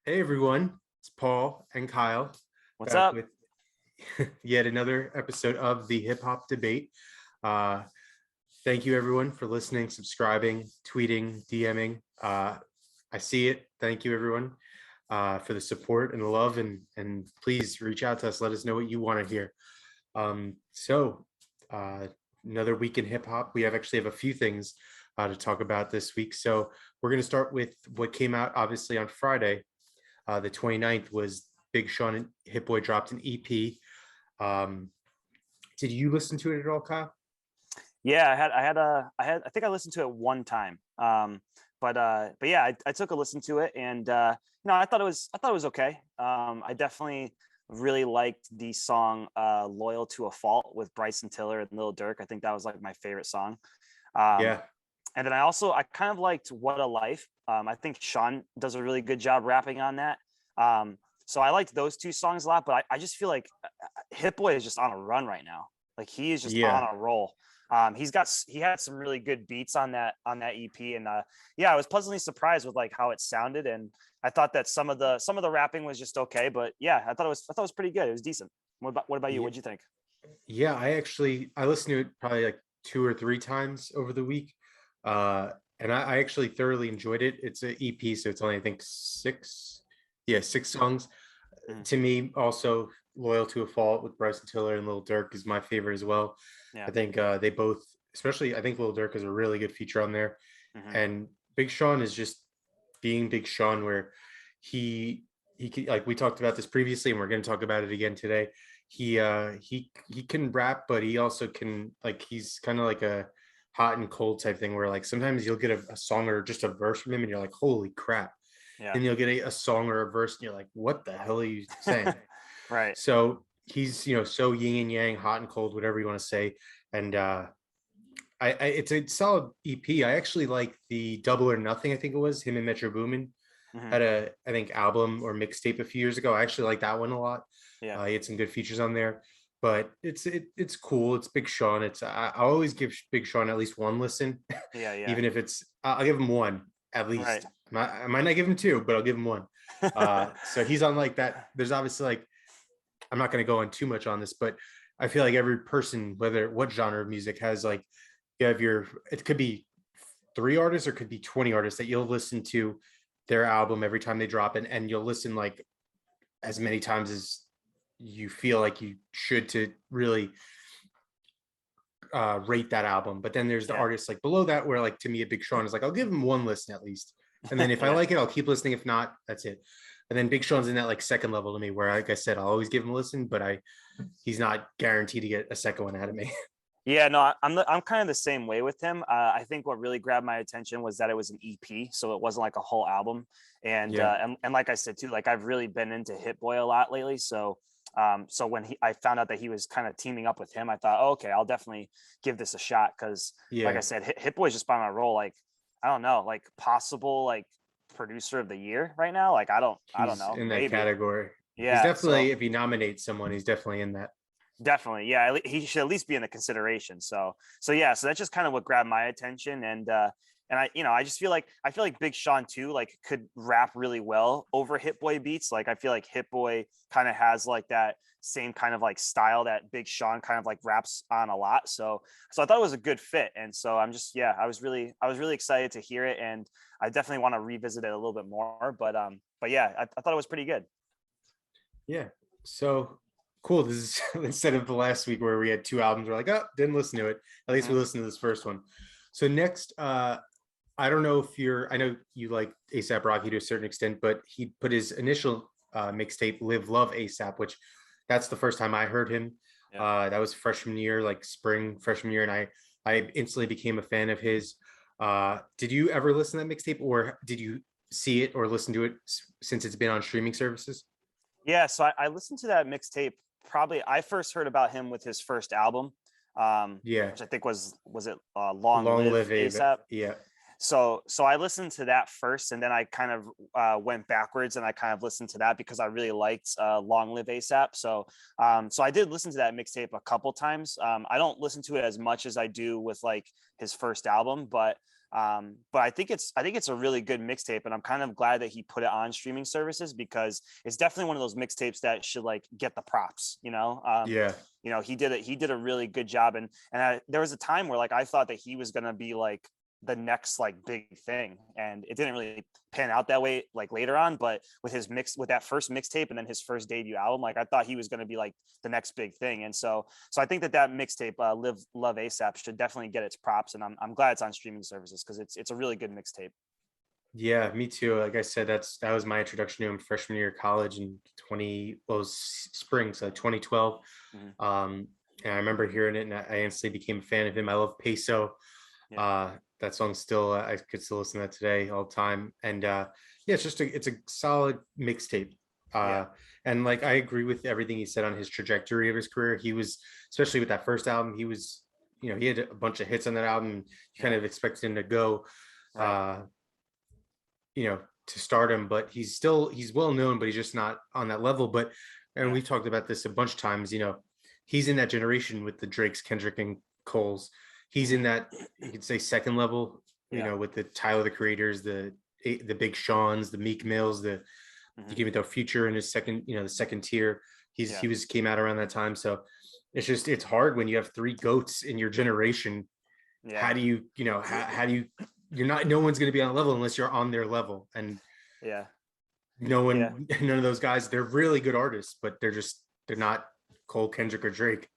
Hey everyone, it's Paul and Kyle What's back up? with yet another episode of the Hip Hop Debate. Uh, Thank you everyone for listening, subscribing, tweeting, DMing. I see it. Thank you everyone for the support and the love, and please reach out to us. Let us know what you want to hear. So uh, another week in hip hop. We actually have a few things to talk about this week. So we're going to start with what came out obviously on Friday. The 29th was Big Sean and Hit Boy dropped an EP. Um, did you listen to it at all, Kyle? Yeah, I think I listened to it one time. But yeah, I took a listen to it, and I thought it was okay. I definitely really liked the song "Loyal to a Fault" with Bryson Tiller and Lil Durk. I think that was like my favorite song. Um, Yeah, and then I kind of liked "What a Life." I think Sean does a really good job rapping on that. So I liked those two songs a lot, but I just feel like Hit Boy is just on a run right now. Like he is just on yeah, a roll. He had some really good beats on that EP, and yeah, I was pleasantly surprised with like how it sounded, and I thought that some of the rapping was just okay, but yeah, I thought it was pretty good. It was decent. What about you? yeah, What'd you think? yeah. I listened to it probably like two or three times over the week, and I actually thoroughly enjoyed it. It's an EP, so it's only I think six songs. Mhm. To me, also Loyal to a Fault with Bryson Tiller and Lil Durk is my favorite as well. I Yeah. think they both, especially I think Lil Durk is a really good feature on there. Hmm. And Big Sean is just being Big Sean, where he like we talked about this previously, and we're going to talk about it again today. He can rap, but he also can like he's kind of like a hot and cold type thing, where like sometimes you'll get a song or just a verse from him, and you're like, holy crap. Yeah. Then you'll get a song or a verse, and you're like, what the hell are you saying? Right. So he's so yin and yang, hot and cold, whatever you want to say. And it's a solid EP. I actually like the Double or Nothing. I think it was him and Metro Boomin Hmm. had a I think album or mixtape a few years ago. I actually like that one a lot. Yeah. He had some good features on there, but it's cool. It's Big Sean. I always give Big Sean at least one listen, Yeah. Yeah. even if it's I'll give him one at Right. least. I might not give him two, but I'll give him one. So he's on like that. There's obviously like I'm not going to go on too much on this, but I feel like every person, whether what genre of music, has like you have your. It could be three artists or could be 20 artists that you'll listen to their album every time they drop it, and you'll listen like as many times as you feel like you should to really rate that album. But then there's the Yeah. artists like below that where like to me a Big Sean is like I'll give him one listen at least, and then if I Yeah. like it I'll keep listening. If not, that's it. And then Big Sean's in that like second level to me where like I said I'll always give him a listen, but I he's not guaranteed to get a second one out of me. Yeah, no, I'm kind of the same way with him. I think what really grabbed my attention was that it was an EP, so it wasn't like a whole album. Yeah, And like I said too, like I've really been into Hit Boy a lot lately. So when I found out that he was kind of teaming up with him, I thought, oh, okay, I'll definitely give this a shot because, like I yeah, said, Hit Boy's just on a roll. Like I don't know, like possible like producer of the year right now. Like I don't he's know, in that maybe. category. He's Yeah. definitely So if he nominates someone, he's definitely in that. definitely, yeah. He should at least be in the consideration. So yeah. So that's just kind of what grabbed my attention, and I just I feel like Big Sean too, like could rap really well over Hit Boy beats. Like I feel like Hit Boy kind of has like that same kind of like style that Big Sean kind of like raps on a lot. So I thought it was a good fit, and so I'm just yeah, I was really excited to hear it, and I definitely want to revisit it a little bit more. But yeah, I thought it was pretty good. Yeah. So cool. This is instead of the last week where we had two albums, we're like, oh, didn't listen to it. At least we Hmm. listened to this first one. So next, I don't know if I know you like ASAP Rocky to a certain extent, but he put his initial mixtape, Live Love ASAP, which that's the first time I heard him. Yeah. That was freshman year, like spring freshman year, and I instantly became a fan of his. Did you ever listen to that mixtape, or did you see it or listen to it since it's been on streaming services? Yeah, so I listened to that mixtape. Probably I first heard about him with his first album, Yeah, which I think was it Long Long Live Live Ava. ASAP. Yeah, So I listened to that first, and then I kind of went backwards, and I kind of listened to that because I really liked Long Live ASAP. So I did listen to that mixtape a couple times. I don't listen to it as much as I do with like his first album, but But I think it's a really good mixtape, and I'm kind of glad that he put it on streaming services, because it's definitely one of those mixtapes that should like get the props, Yeah. he did a really good job. And there was a time where like I thought that he was going to be like the next like big thing, and it didn't really pan out that way like later on. But with that first mixtape and then his first debut album, like I thought he was going to be like the next big thing. And so I think that mixtape, Live Love ASAP, should definitely get its props, and I'm glad it's on streaming services, because it's a really good mixtape. Yeah, me too. Like I said, that was my introduction to him freshman year of college in spring, so 2012. Mhm. And I remember hearing it, and I instantly became a fan of him. I love Peso. Yeah, Uh, that song still, I could still listen to that today all the time. And yeah, it's a solid mixtape. yeah, And like I agree with everything he said on his trajectory of his career. He was, especially with that first album, he had a bunch of hits on that album. You kind yeah. of expected him to go. Right. Uh, to stardom, but he's well known, but he's just not on that level. But and Yeah. we've talked about this a bunch of times, he's in that generation with the Drakes, Kendrick, and Coles. He's in Mhm. that, you could say, second level, Yeah. with the Tyler the Creators, the Big Sean's, the Meek Mills, you Mhm. give it the Future in his second, the second tier. Yeah. He came out around that time. So it's hard when you have three goats in your generation. How Yeah. do you, how do you, you're not, no one's going to be on a level unless you're on their level. And Yeah. no Yeah. one, none of those guys, they're really good artists, but they're not Cole, Kendrick, or Drake.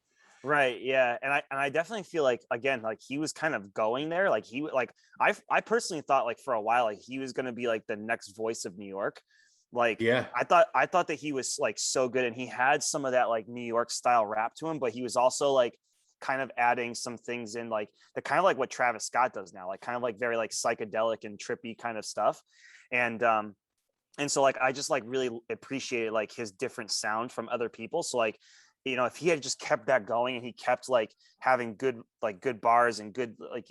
Right. Yeah. And I definitely feel like, again, like he was kind of going there. Like I personally thought like for a while like he was going to be like the next voice of New York. Like Yeah. I thought that he was like so good, and he had some of that like New York style rap to him, but he was also like kind of adding some things in, like the kind of like what Travis Scott does now, like kind of like very like psychedelic and trippy kind of stuff. And so like I just like really appreciated like his different sound from other people. So like, if he had just kept that going, and he kept like having good bars and good like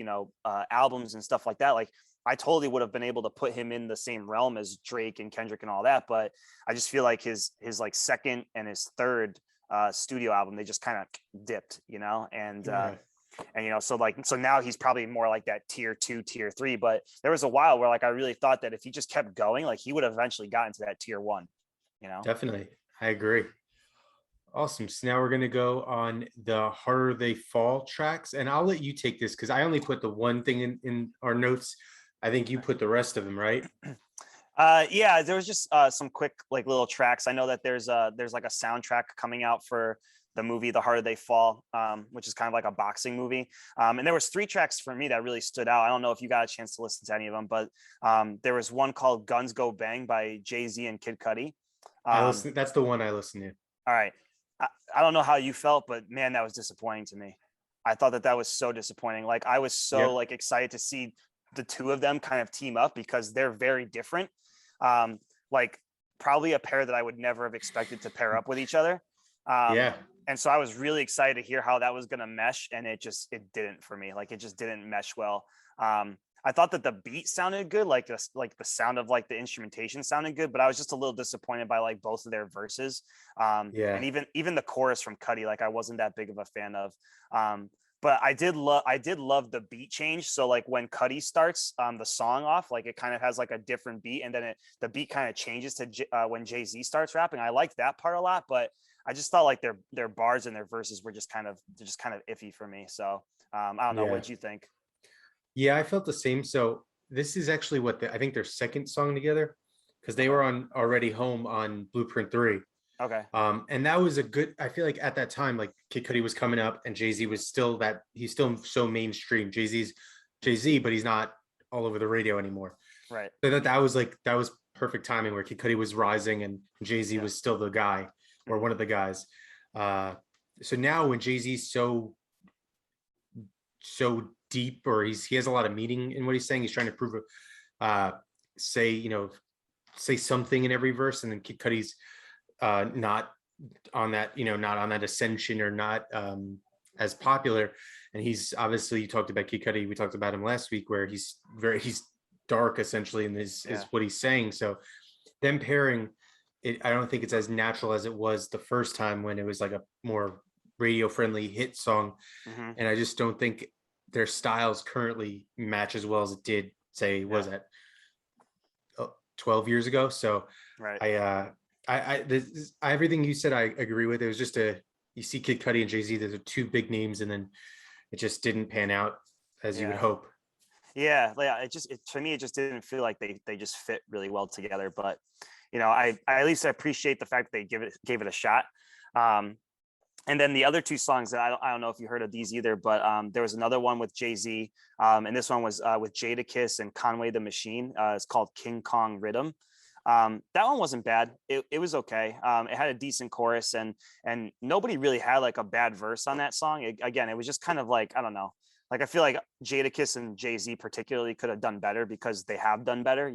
albums and stuff like that, like I totally would have been able to put him in the same realm as Drake and Kendrick and all that. But I just feel like his like second and his third studio album, they just kind of dipped, Yeah. so now he's probably more like that tier 2, tier 3. But there was a while where like I really thought that if he just kept going, like he would have eventually gotten to that tier 1, you know. Definitely. I agree. Awesome. So now we're going to go on the Harder They Fall tracks. And I'll let you take this because I only put the one thing in our notes. I think you put the rest of them, right? Yeah, there was just some quick like little tracks. I know that there's like a soundtrack coming out for the movie The Harder They Fall, which is kind of like a boxing movie. And there was 3 tracks for me that really stood out. I don't know if you got a chance to listen to any of them, but there was one called Guns Go Bang by Jay-Z and Kid Cudi. That's the one I listen to. All right. I don't know how you felt, but man, that was disappointing to me. I thought that was so disappointing. Like I was so Yep. like excited to see the two of them kind of team up, because they're very different. Um, like probably a pair that I would never have expected to pair up with each other. Um, Yeah. and so I was really excited to hear how that was going to mesh, and it didn't for me. Like it just didn't mesh well. I thought that the beat sounded good, like the sound of like the instrumentation sounded good, but I was just a little disappointed by like both of their verses. Yeah. And even the chorus from Cudi, like I wasn't that big of a fan of. But I did love the beat change. So like when Cudi starts the song off, like it kind of has like a different beat, and then the beat kind of changes to when Jay-Z starts rapping. I liked that part a lot, but I just thought like their bars and their verses were just kind of iffy for me. So I don't know. Yeah. What did you think? Yeah. I felt the same. So this is actually I think their second song together because they Okay. were on already home on Blueprint 3. Okay. And that was I feel like at that time, like Kid Cudi was coming up and Jay-Z was he's still so mainstream. Jay-Z, but he's not all over the radio anymore. Right. So that was perfect timing where Kid Cudi was rising and Jay-Z Yeah. was still the guy or one of the guys. Uh, so now when Jay-Z's so deep, or he has a lot of meaning in what he's saying, he's trying to prove uh say, say something in every verse, and then Kid Cudi's not on that, not on that ascension, or not as popular. And he's obviously, you talked about Kid Cudi, we talked about him last week, where he's dark essentially in this is Yeah. what he's saying. So them pairing it, I don't think it's as natural as it was the first time when it was like a more radio friendly hit song. Hmm. And I just don't think their styles currently match as well as it did, say, Yeah. was that 12 years ago. So Right. everything you said I agree with. It was just you see Kid Cudi and Jay-Z, those are two big names, and then it just didn't pan out as you would Yeah. hope. Yeah, like for me it just didn't feel like they just fit really well together. But I at least appreciate the fact that they gave it a shot. Um, and then the other two songs that I don't know if you heard of these either, but there was another one with Jay-Z, and this one was with Jadakiss and Conway the Machine. It's called King Kong Rhythm. That one wasn't bad. It was okay. It had a decent chorus, and nobody really had like a bad verse on that song. Again, it was just kind of like, I don't know. Like I feel like Jadakiss and Jay-Z particularly could have done better because they have done better.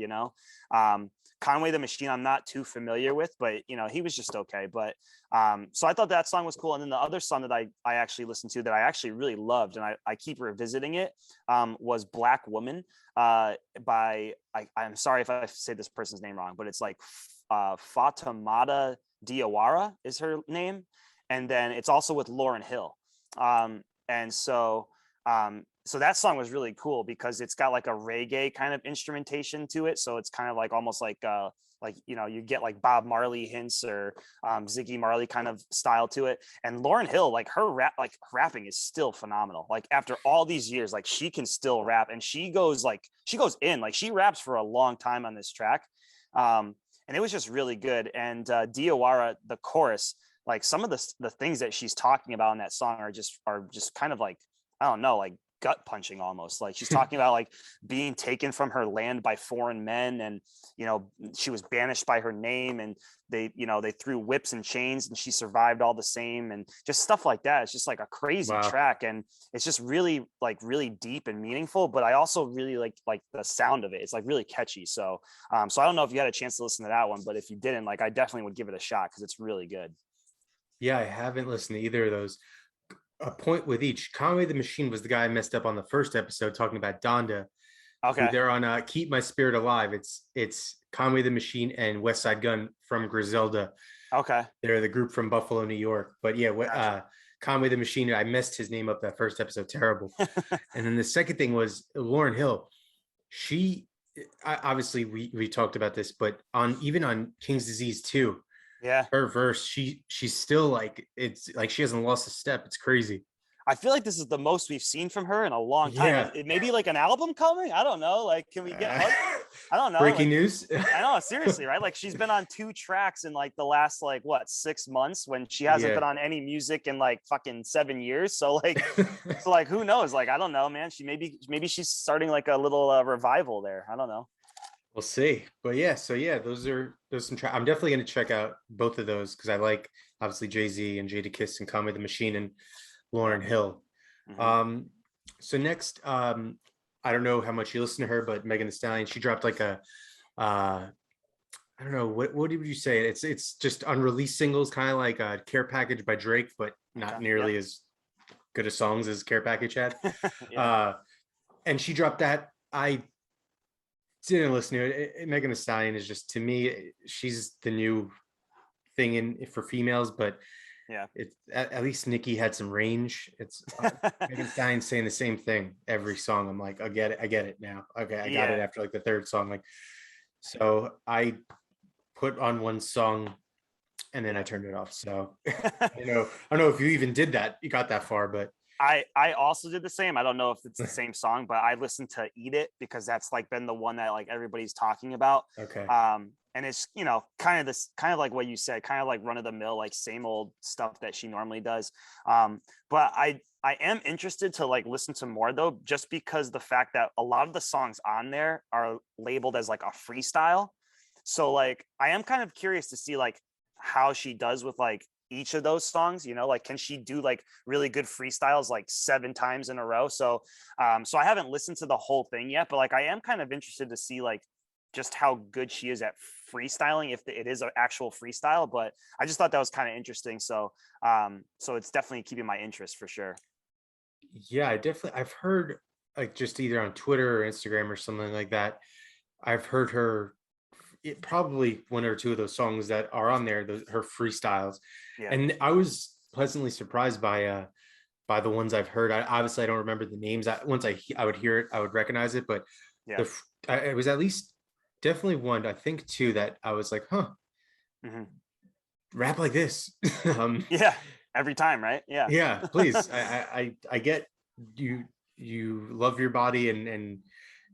Conway the Machine I'm not too familiar with, but he was just okay. But so I thought that song was cool. And then the other song that I actually listened to that I actually really loved, and I keep revisiting it, was Black Woman by I'm sorry if I say this person's name wrong, but it's like Fatimata Diawara is her name, and then it's also with Lauryn Hill, and so that song was really cool because it's got like a reggae kind of instrumentation to it, so it's kind of like almost like you get like Bob Marley hints or Ziggy Marley kind of style to it. And Lauryn Hill, like her rapping is still phenomenal. Like after all these years, like she can still rap, and she goes in, like she raps for a long time on this track. And it was just really good. And Diawara, the chorus, like some of the things that she's talking about in that song are just kind of like, I don't know, like gut punching almost. Like she's talking about like being taken from her land by foreign men, and she was banished by her name, and they threw whips and chains, and she survived all the same, and just stuff like that. It's just like a crazy Wow. track, and it's just really really deep and meaningful. But I also really like the sound of it. It's like really catchy. So so I don't know if you had a chance to listen to that one, but if you didn't, like I definitely would give it a shot because it's really good. Yeah, I haven't listened to either of those. A point with each. Conway the Machine was the guy I messed up on the first episode talking about Donda, who Okay. they're on Keep My Spirit Alive. It's Conway the Machine and West Side Gun from Griselda. Okay. They're the group from Buffalo, New York. But yeah, Gotcha. Conway the Machine, I messed his name up that first episode, terrible. And then the second thing was Lauryn Hill. She obviously we talked about this, but even on King's Disease 2, Yeah. her verse, she's still like, it's like she hasn't lost a step. It's crazy. I feel like this is the most we've seen from her in a long time. Yeah. It may be like an album coming. I don't know. Like, can we get? I don't know. Breaking Like, news. I know, seriously, right? Like, she's been on 2 tracks in like the last like what 6 months when she hasn't Yeah. been on any music in like fucking 7 years. So like, who knows? Like, I don't know, man. Maybe she's starting like a little revival there. I don't know. We'll see. But yeah, so yeah, those some I'm definitely going to check out both of those because I like obviously Jay-Z and Jadakiss and Conway the Machine and Lauryn Hill. Mm-hmm. So next, I don't know how much you listen to her, but Megan Thee Stallion, she dropped like a I don't know, what did you say? It's just unreleased singles, kind of like a Care Package by Drake, but not Okay. nearly Yep. as good as songs as Care Package had. Yeah. And she dropped that. I didn't listen to it. Megan Thee Stallion is just, to me, she's the new thing in for females, but Yeah. it's at least Nicki had some range. It's Megan Thee Stallion saying the same thing every song. I'm like, I get it now. Okay, I got it Yeah. after like the third song. Like, so I put on one song and then I turned it off. So I don't know if you even did that. You got that far, but I also did the same. I don't know if it's the same song, but I listened to Eat It because that's like been the one that like everybody's talking about. okay. And it's kind of like what you said, kind of like run of the mill, like same old stuff that she normally does. But I am interested to like listen to more though, just because the fact that a lot of the songs on there are labeled as like a freestyle. So like I am kind of curious to see like how she does with like each of those songs, like can she do like really good freestyles like 7 times in a row? So so I haven't listened to the whole thing yet, but like I am kind of interested to see like just how good she is at freestyling, if it is an actual freestyle. But I just thought that was kind of interesting. So so it's definitely keeping my interest for sure. Yeah, I've heard, like, just either on Twitter or Instagram or something like that. I've heard her, probably one or two of those songs that are on there, her freestyles. Yeah. And I was pleasantly surprised by by the ones I've heard. Obviously I don't remember the names. Once I would hear it, I would recognize it. But Yeah. it was at least definitely one. I think two that I was like, huh, Hmm. rap like this. Yeah. Every time, right? Yeah. Yeah, please. I get you. You love your body, and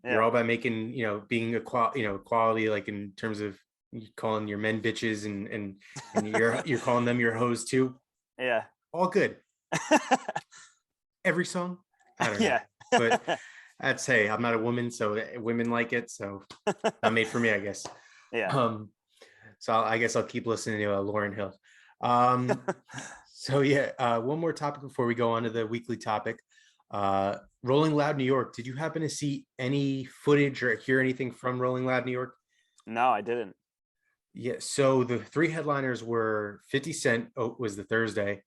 you're Yeah. all about making, being quality, like in terms of you calling your men bitches, and you're calling them your hoes too. Yeah. All good. Every song, I don't know, Yeah. but that's, hey, I'm not a woman, so women like it, so not made for me, I guess. Yeah. So I guess I'll keep listening to Lauryn Hill. Um, so yeah, one more topic before we go on to the weekly topic. Rolling Loud New York. Did you happen to see any footage or hear anything from Rolling Loud New York? No, I didn't. Yeah. So the three headliners were 50 Cent was the Thursday,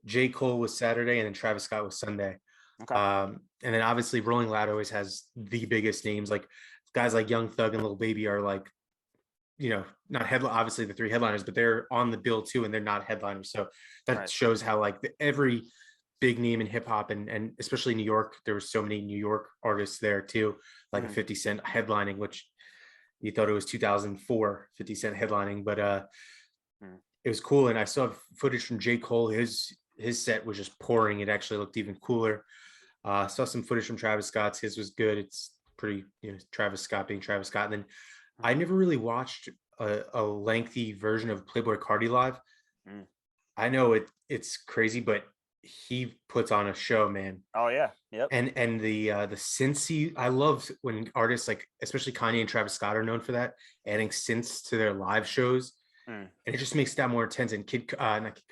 J. Cole was Saturday, and then Travis Scott was Sunday. Okay. And then obviously Rolling Loud always has the biggest names. Like guys like Young Thug and Lil Baby are like, not headline, obviously the three headliners, but they're on the bill too, and they're not headliners. So that Right. shows how like every big name in hip hop, and especially New York, there were so many New York artists there too, like a 50 Cent headlining, which you thought it was 2004, 50 Cent headlining, but Mm. it was cool. And I saw footage from J. Cole. His set was just pouring. It actually looked even cooler. Saw some footage from Travis Scott's. His was good. It's pretty, Travis Scott being Travis Scott. And then I Mhm. never really watched a lengthy version of Playboy Cardi live. Mm. I know it's crazy, but he puts on a show, man. Oh yeah. Yep. And the synths, I love when artists like especially Kanye and Travis Scott are known for that, adding synths to their live shows, Mm. and it just makes that more intense. And not Kid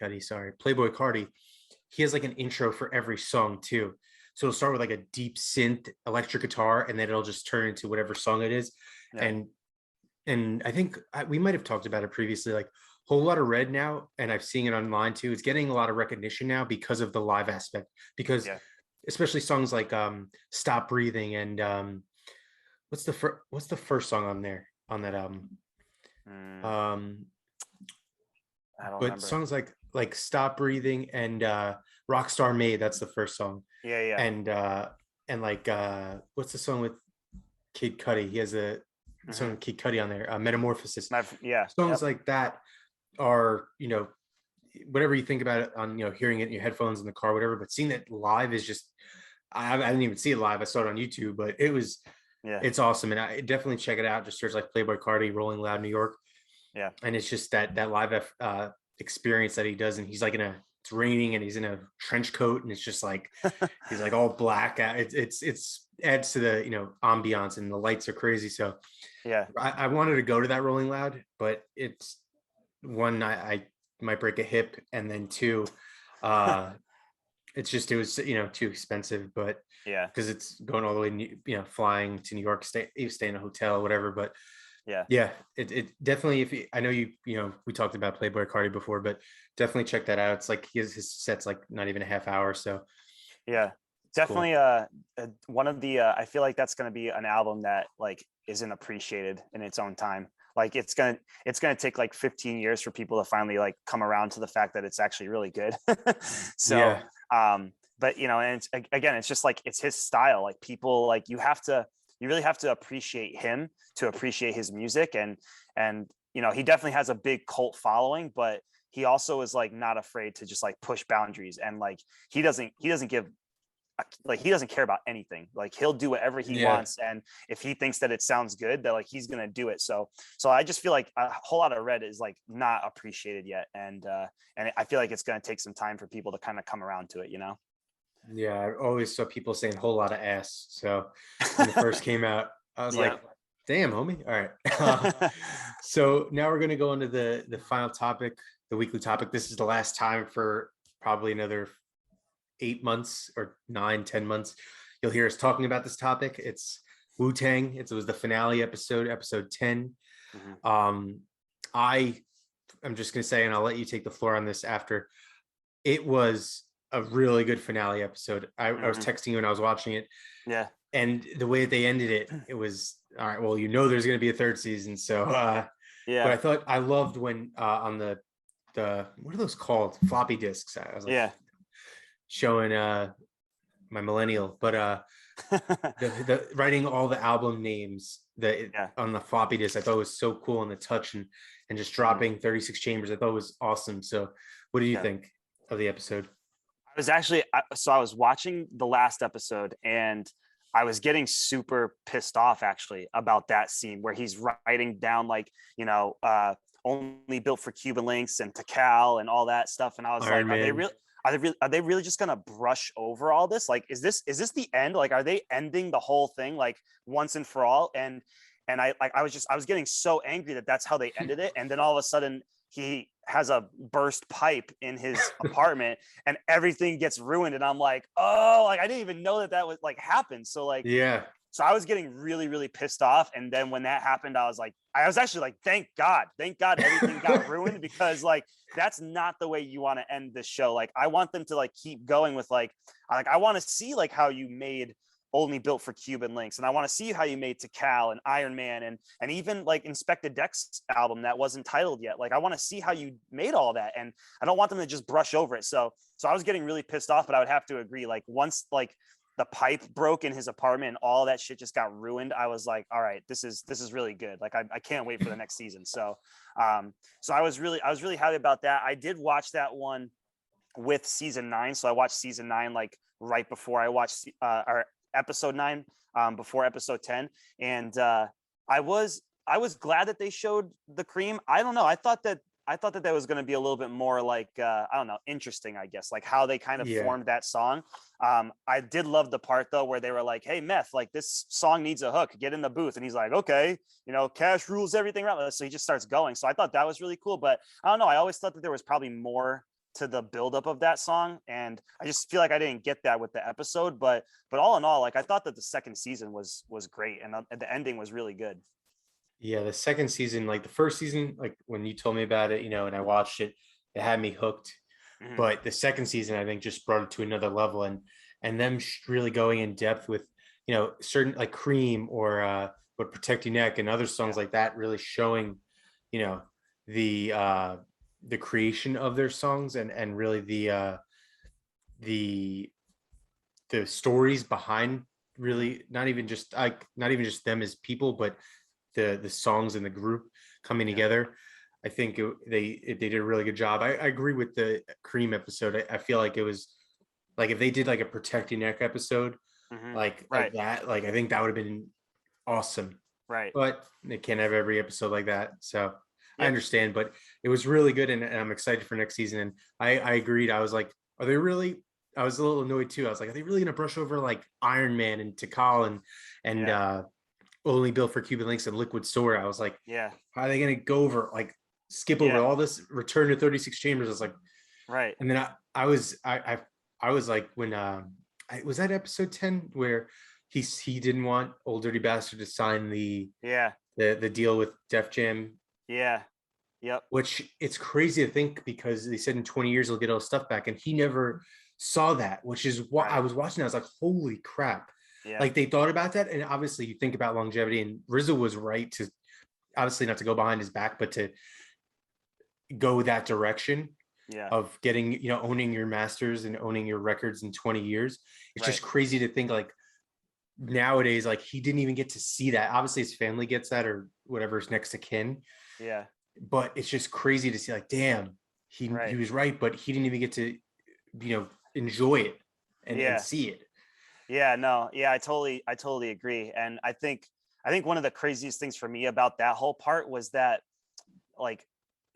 Cudi, sorry, Playboy Cardi, he has like an intro for every song too. So it'll start with like a deep synth electric guitar, and then it'll just turn into whatever song it is. Yeah. And I think we might have talked about it previously, like Whole Lot of Red now, and I've seen it online too. It's getting a lot of recognition now because of the live aspect. Because Yeah. especially songs like Stop Breathing and what's the first song on there on that album? Mm. Um, I don't but remember. songs like Stop Breathing and Rockstar Made, that's the first song. Yeah. Yeah. And like what's the song with Kid Cudi? He has a song Hmm. with Kid Cudi on there, Metamorphosis. Yeah. Songs Yep. like that are, whatever you think about it on, hearing it in your headphones in the car, whatever, but seeing it live is just, I didn't even see it live. I saw it on YouTube, but Yeah. it's awesome. And I definitely check it out. Just search like Playboy Cardi, Rolling Loud New York. Yeah. And it's just that live experience that he does. And he's like it's raining and he's in a trench coat, and it's just like, he's like all black. It's adds to the, ambiance, and the lights are crazy. So Yeah. I wanted to go to that Rolling Loud, but it's one, I might break a hip, and then two, uh it was too expensive, but Yeah. because it's going all the way, flying to New York, stay in a hotel, whatever. But Yeah. yeah, it definitely, I know we talked about Playboy Cardi before, but definitely check that out. It's like his set's like not even a half hour, so Yeah. it's cool. Definitely one of the I feel like that's going to be an album that like isn't appreciated in its own time. Like it's going to take like 15 years for people to finally like come around to the fact that it's actually really good. So Yeah, but and again, it's just like it's his style. Like people, like you really have to appreciate him to appreciate his music. And he definitely has a big cult following, but he also is like not afraid to just like push boundaries. And like he doesn't give, like he doesn't care about anything. Like he'll do whatever he yeah, wants, and if he thinks that it sounds good, that like he's gonna do it. So I just feel like A Whole Lot of Red is like not appreciated yet, and I feel like it's gonna take some time for people to kind of come around to it. yeah. I always saw people saying whole lot of ass. So when it first came out, I was Yeah. like, damn, homie. All right. So now we're gonna go into the final topic, the weekly topic. This is the last time for probably another 8 months or 9, 10 months. You'll hear us talking about this topic. It's Wu-Tang. It was the finale episode, episode 10. Mhm. Um, I'm just gonna say, and I'll let you take the floor on this after. It was a really good finale episode. I was Mhm. texting you when I was watching it, Yeah. and the way that they ended it, it was all right. Well, there's going to be a third season, so but Yeah. I loved when on the what are those called, floppy disks? I was like, Yeah. showing my millennial, but the writing all the album names that Yeah. on the floppy disk, I thought was so cool, and the touch and just Mm, dropping 36 chambers, I thought was awesome. So what do you yeah. think of the episode? I was actually so I was watching the last episode and I was getting super pissed off actually about that scene where he's writing down like, only built for Cuban links and Takal and all that stuff. And I was Iron like, Man. are they really just gonna brush over all this? Like, is this the end? Like, are they ending the whole thing like once and for all? And I was getting so angry that that's how they ended it. And then all of a sudden he has a burst pipe in his apartment and everything gets ruined. And I'm like, oh, like I didn't even know that that was like happened. So like, Yeah. so I was getting really, really pissed off. And then when that happened, I was actually like, thank God everything got ruined, because like, that's not the way you want to end this show. Like, I want them to like keep going with I want to see like how you made Only Built for Cuban Links, and I want to see how you made Takal and Iron Man and even like Inspected Deck's album that wasn't titled yet. Like, I want to see how you made all that, and I don't want them to just brush over it. So I was getting really pissed off, but I would have to agree. Like, once like the pipe broke in his apartment and all that shit just got ruined, I was like, all right, this is really good. Like, I can't wait for the next season. So I was really happy about that. I did watch that one with season 9. So I watched season 9 like right before I watched or episode 9, before episode 10. And I was glad that they showed the cream. I don't know. I thought that was going to be a little bit more like I don't know, interesting, I guess, like how they kind of Yeah. formed that song. I did love the part though where they were like, "Hey, Meth, like this song needs a hook. Get in the booth." And he's like, "Okay, cash rules everything around." So he just starts going. So I thought that was really cool. But I don't know. I always thought that there was probably more to the buildup of that song, and I just feel like I didn't get that with the episode. But all in all, like I thought that the second season was great, and the ending was really good. Yeah, the second season, like the first season, like when you told me about it, and I watched it, it had me hooked. Mhm. But the second season, I think, just brought it to another level, and them really going in depth with, certain like Cream or but Protect Your Neck and other songs Yeah, like that, really showing, you know, the uh the creation of their songs, and really the the stories behind, mhm. really not even just them as people, but the songs and the group coming Yeah, together. I think they did a really good job. I agree with the Cream episode. I feel like it was like if they did like a Protect Your Neck episode, mhm. like Right, that, like I think that would have been awesome. right. But they can't have every episode like that. So I Yep. understand, but it was really good, and I'm excited for next season. And I agreed. I was like, are they really? I was a little annoyed too. I was like, are they really gonna brush over like Iron Man and Tikal and Yeah, Only Built for Cuban Links and Liquid Store? I was like, yeah, how are they gonna go over like skip over yeah. all this? Return to 36 Chambers. I was like, Right. and then I was I was like when was that episode 10 where he didn't want Old Dirty Bastard to sign Yeah, the deal with Def Jam, yeah. Yep. which it's crazy to think because they said in 20 years he'll get all his stuff back, and he never saw that, which is what I Right. was watching. I was like, holy crap. Yeah. Like they thought about that. And obviously you think about longevity, and Rizzo was right to obviously not to go behind his back, but to go that direction Yeah. of getting, owning your masters and owning your records in 20 years. It's Right. just crazy to think like nowadays, like he didn't even get to see that. Obviously his family gets that or whatever's next to kin, Yeah. but it's just crazy to see like, damn, he Right. was right, but he didn't even get to, enjoy it and Yeah. see it. Yeah. No. Yeah. I totally agree. And I think one of the craziest things for me about that whole part was that like,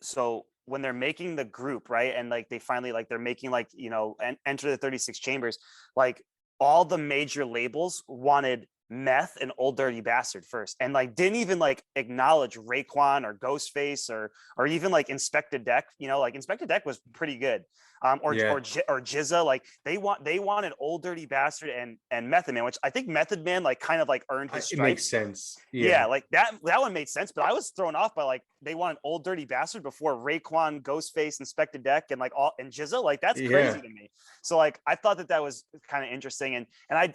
so when they're making the group, right, and like they finally like they're making like Enter the 36 Chambers, like all the major labels wanted Meth and Old Dirty Bastard first, and like didn't even like acknowledge Raekwon or Ghostface or even like Inspector Deck. Like Inspector Deck was pretty good. Yeah, Or Jizza, like they wanted Old Dirty Bastard and Method Man, which I think Method Man like kind of like earned his it makes stripes. sense. Yeah, Yeah, like that one made sense, but I was thrown off by like they wanted Old Dirty Bastard before Raekwon, Ghostface, Inspector Deck, and like all and Jizza. Like that's crazy yeah. to me. So like I thought that was kind of interesting, and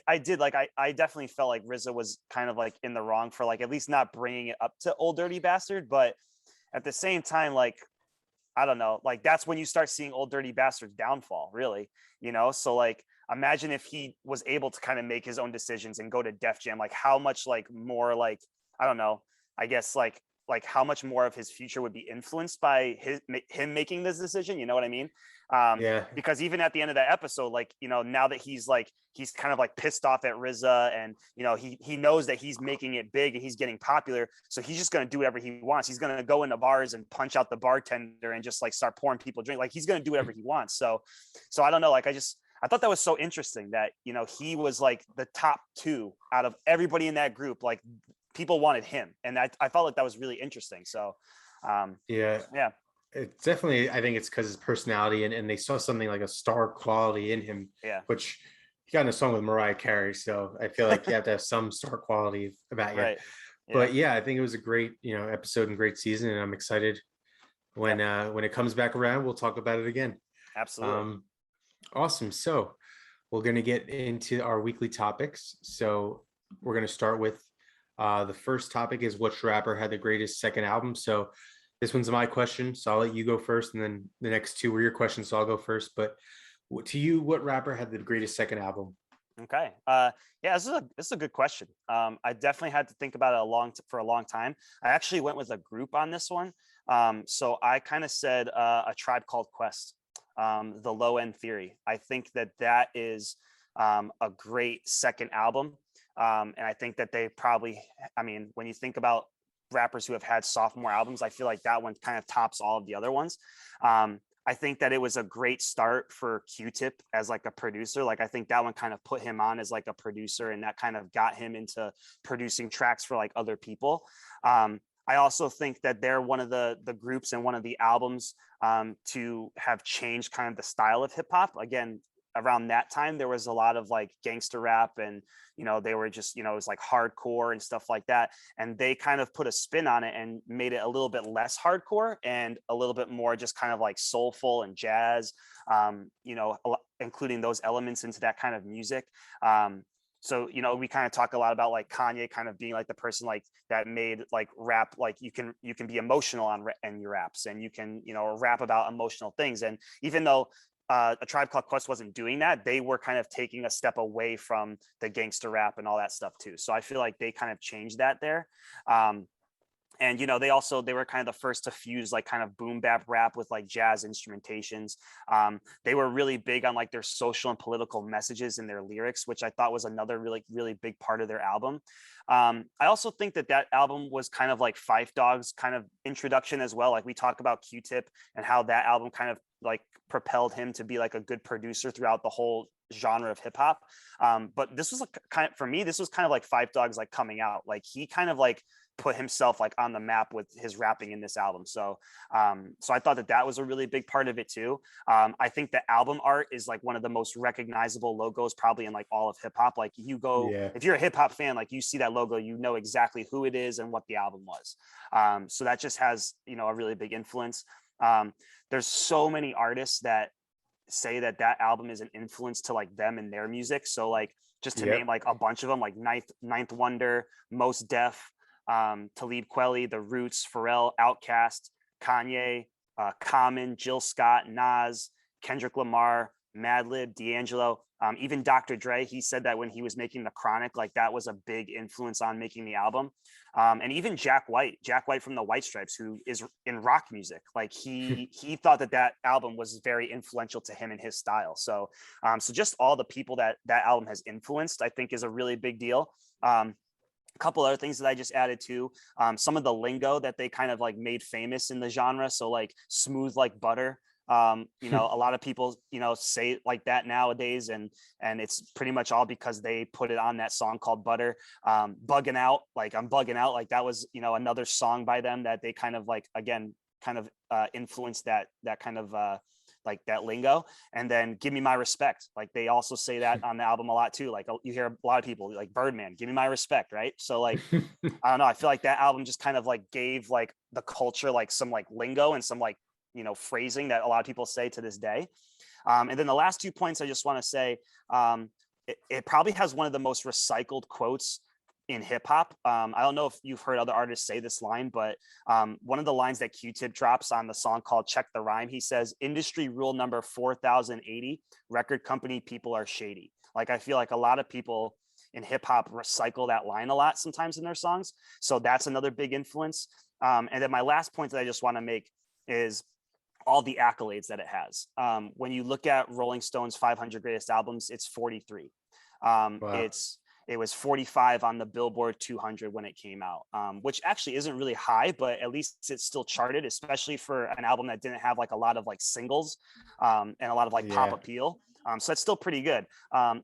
I did like I definitely felt like RZA was kind of like in the wrong for like at least not bringing it up to Old Dirty Bastard, but at the same time like I don't know, like that's when you start seeing Old Dirty Bastard's downfall, really, So like, imagine if he was able to kind of make his own decisions and go to Def Jam, like how much like more like, I don't know, I guess like how much more of his future would be influenced by him making this decision. You know what I mean? Yeah. Because even at the end of that episode, like, now that he's kind of like pissed off at RZA, and he knows that he's making it big and he's getting popular, so he's just going to do whatever he wants. He's going to go into bars and punch out the bartender and just like start pouring people drink. Like he's going to do whatever he wants. So I don't know, like I thought that was so interesting that he was like the top two out of everybody in that group. Like people wanted him, and I felt like that was really interesting. So Yeah. yeah. It's definitely, I think it's because his personality, and they saw something like a star quality in him, Yeah. which he got in a song with Mariah Carey. So I feel like you have to have some star quality about you. Right. Yeah. But yeah, I think it was a great, episode and great season. And I'm excited when it comes back around, we'll talk about it again. Absolutely. Awesome. So we're going to get into our weekly topics. So we're going to start with the first topic is which rapper had the greatest second album. So this one's my question, so I'll let you go first, and then the next two were your questions, so I'll go first. But to you, what rapper had the greatest second album? Okay. Yeah, this is a good question. I definitely had to think about it for a long time. I actually went with a group on this one. So I kind of said A Tribe Called Quest, The Low End Theory. I think that is a great second album. And I think that they probably, I mean, when you think about rappers who have had sophomore albums, I feel like that one kind of tops all of the other ones. I think that it was a great start for Q-Tip as like a producer. Like I think that one kind of put him on as like a producer, and that kind of got him into producing tracks for like other people. I also think that they're one of the groups and one of the albums to have changed kind of the style of hip hop. Again, around that time there was a lot of like gangster rap, and they were just it was like hardcore and stuff like that, and they kind of put a spin on it and made it a little bit less hardcore and a little bit more just kind of like soulful and jazz, including those elements into that kind of music. So we kind of talk a lot about like Kanye kind of being like the person like that made like rap, like you can be emotional in your raps, and you can rap about emotional things. And even though A Tribe Called Quest wasn't doing that, they were kind of taking a step away from the gangster rap and all that stuff too. So I feel like they kind of changed that there. And they were kind of the first to fuse like kind of boom bap rap with like jazz instrumentations. They were really big on like their social and political messages in their lyrics, which I thought was another really, really big part of their album. I also think that album was kind of like Phife Dawg's kind of introduction as well. Like we talk about Q-Tip and how that album kind of like propelled him to be like a good producer throughout the whole genre of hip hop. But this was for me, this was kind of like Phife Dawg's like coming out. Like he kind of like put himself like on the map with his rapping in this album. So I thought that was a really big part of it too. I think the album art is like one of the most recognizable logos probably in like all of hip hop. Like if you're a hip hop fan, like you see that logo, know exactly who it is and what the album was. So that just has, a really big influence. There's so many artists that say that album is an influence to like them and their music. So like just to name like a bunch of them, like Ninth Wonder, Mos Def, Talib Kweli, The Roots, Pharrell, Outkast, Kanye, Common, Jill Scott, Nas, Kendrick Lamar, Madlib, D'Angelo, even Dr. Dre. He said that when he was making The Chronic, like that was a big influence on making the album. And even Jack White from the White Stripes, who is in rock music, like he thought that album was very influential to him and his style. So just all the people that album has influenced, I think, is a really big deal. A couple other things that I just added to some of the lingo that they kind of like made famous in the genre. So like smooth like butter. A lot of people, say it like that nowadays, and it's pretty much all because they put it on that song called Butter. Bugging out, like I'm bugging out, like that was, another song by them that they kind of like, again, kind of influenced that kind of like that lingo. And then Give Me My Respect, like they also say that on the album a lot too. Like you hear a lot of people like Birdman, give me my respect, right? So like I don't know, I feel like that album just kind of like gave like the culture like some like lingo and some like phrasing that a lot of people say to this day. And then the last 2 points I just want to say, it probably has one of the most recycled quotes in hip hop. I don't know if you've heard other artists say this line, but one of the lines that Q-Tip drops on the song called Check the Rhyme, he says, industry rule number 4080, record company people are shady. Like, I feel like a lot of people in hip hop recycle that line a lot sometimes in their songs. So that's another big influence. And then my last point that I just want to make is all the accolades that it has. When you look at Rolling Stone's 500 greatest albums, it's 43. Wow. It was 45 on the Billboard 200 when it came out, which actually isn't really high, but at least it's still charted, especially for an album that didn't have like a lot of like singles and a lot of like pop Yeah. appeal. So that's still pretty good.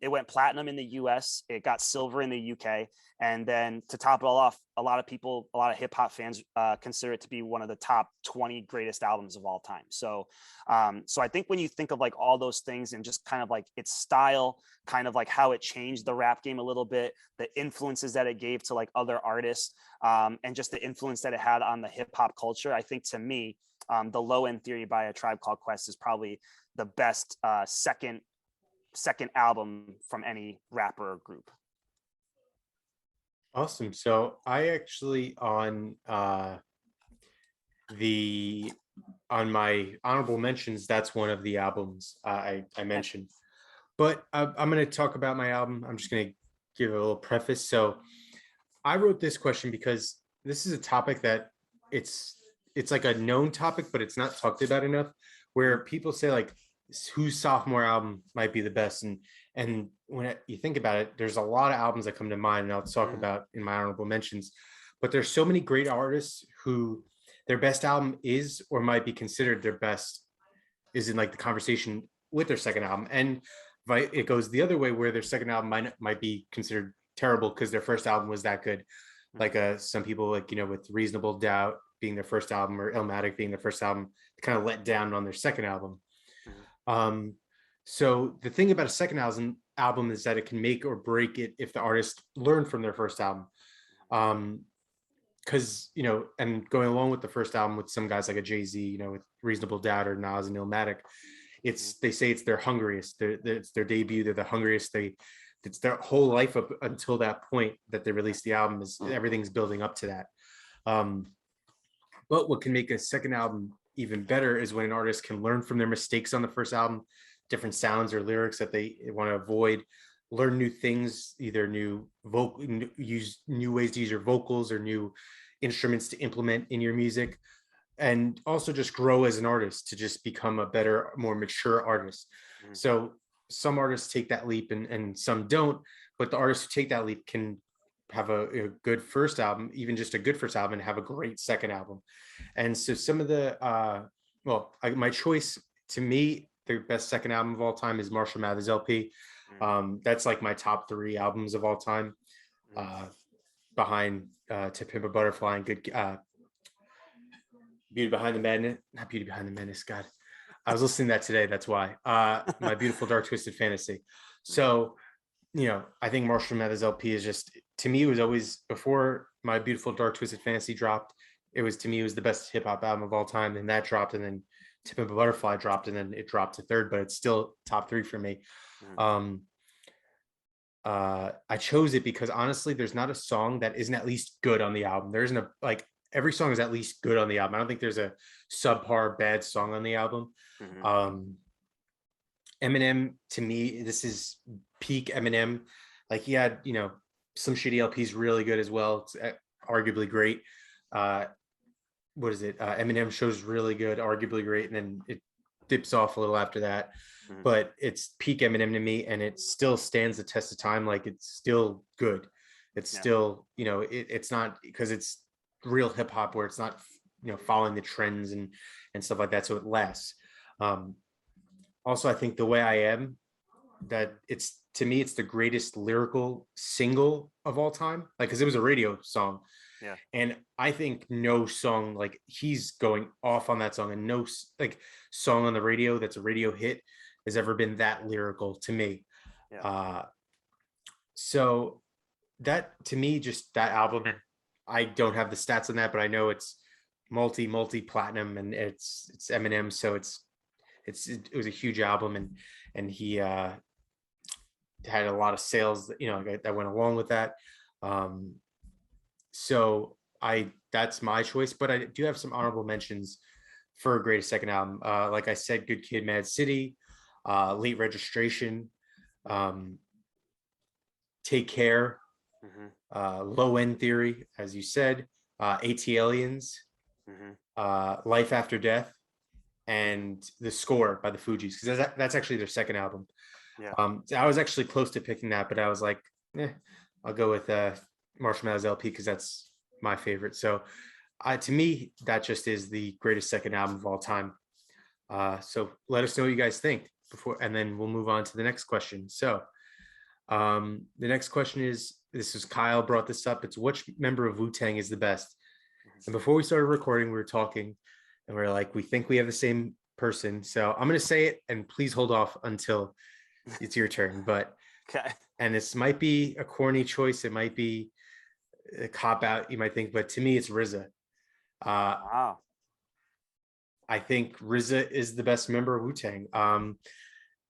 It went platinum in the US, it got silver in the UK. And then to top it all off, a lot of people, a lot of hip hop fans consider it to be one of the top 20 greatest albums of all time. So I think when you think of like all those things and just kind of like its style, kind of like how it changed the rap game a little bit, the influences that it gave to like other artists, and just the influence that it had on the hip hop culture, I think to me, the Low End Theory by A Tribe Called Quest is probably the best second album from any rapper or group. Awesome. So I actually the on my honorable mentions, that's one of the albums I mentioned. But I'm going to talk about my album. I'm just going to give a little preface. So I wrote this question because this is a topic that it's like a known topic, but it's not talked about enough. Where people say like, whose sophomore album might be the best, and when you think about it, there's a lot of albums that come to mind, and I'll talk about in my honorable mentions. But there's so many great artists who their best album is or might be considered their best is in like the conversation with their second album, and it goes the other way where their second album might be considered terrible because their first album was that good. Like some people, like, you know, with Reasonable Doubt being their first album or Illmatic being their first album, kind of let down on their second album. So the thing about a second album is that it can make or break it if the artist learned from their first album. Because, you know, and going along with the first album with some guys like a Jay-Z, you know, with Reasonable Doubt or Nas and Illmatic, they say it's their hungriest. It's their debut. They're the hungriest. It's their whole life up until that point that they release the album is everything's building up to that. But what can make a second album even better is when an artist can learn from their mistakes on the first album, different sounds or lyrics that they want to avoid, learn new things, either use new ways to use your vocals or new instruments to implement in your music, and also just grow as an artist to just become a better, more mature artist. So some artists take that leap and some don't, but the artists who take that leap can have a good first album, even just a good first album, and have a great second album. And so some of the my choice, to me, the best second album of all time is Marshall Mathers LP. That's like my top 3 albums of all time, behind To Pimp a Butterfly and Beauty Behind the Madness. Not Beauty Behind the Madness, God, I was listening to that today, that's why. My Beautiful Dark Twisted Fantasy. So, you know, I think Marshall Mathers LP is just, to me, it was always, before My Beautiful Dark Twisted Fantasy dropped, it was the best hip hop album of all time. And that dropped, and then To Pimp a Butterfly dropped, and then it dropped to 3rd, but it's still top 3 for me. I chose it because honestly, there's not a song that isn't at least good on the album. There isn't every song is at least good on the album. I don't think there's a subpar bad song on the album. Eminem, to me, this is peak Eminem. Like, he had, you know, some shitty LPs really good as well. It's arguably great. What is it? Eminem Show's really good, arguably great, and then it dips off a little after that. But it's peak Eminem to me, and it still stands the test of time. Like, it's still good. It's still, you know, it's not, because it's real hip hop where it's not, you know, following the trends and stuff like that. So it lasts. Also, I think The Way I Am, that it's, to me, it's the greatest lyrical single of all time. Like, because it was a radio song. Yeah. And I think no song, like, he's going off on that song, and no like song on the radio that's a radio hit has ever been that lyrical to me. So that, to me, just that album, I don't have the stats on that, but I know it's multi platinum, and it's Eminem, so it was a huge album, and he had a lot of sales, you know, that went along with that. so that's my choice, but I do have some honorable mentions for greatest second album. Like I said, Good Kid, Mad City, Late Registration, um, Take Care, Hmm. Low End Theory, as you said, AT Aliens, Hmm. Life After Death, and The Score by the Fugees, because that's actually their second album. Yeah. I was actually close to picking that, but I was like, I'll go with Marshall Mathers LP because that's my favorite. So to me, that just is the greatest second album of all time. So let us know what you guys think before, and then we'll move on to the next question. So the next question is, this is Kyle brought this up. It's which member of Wu-Tang is the best? And before we started recording, we were talking and we are like, we think we have the same person. So I'm going to say it, and please hold off until it's your turn. But, Okay. and this might be a corny choice. It might be a cop out, you might think, but to me, it's RZA. Wow. I think RZA is the best member of Wu-Tang.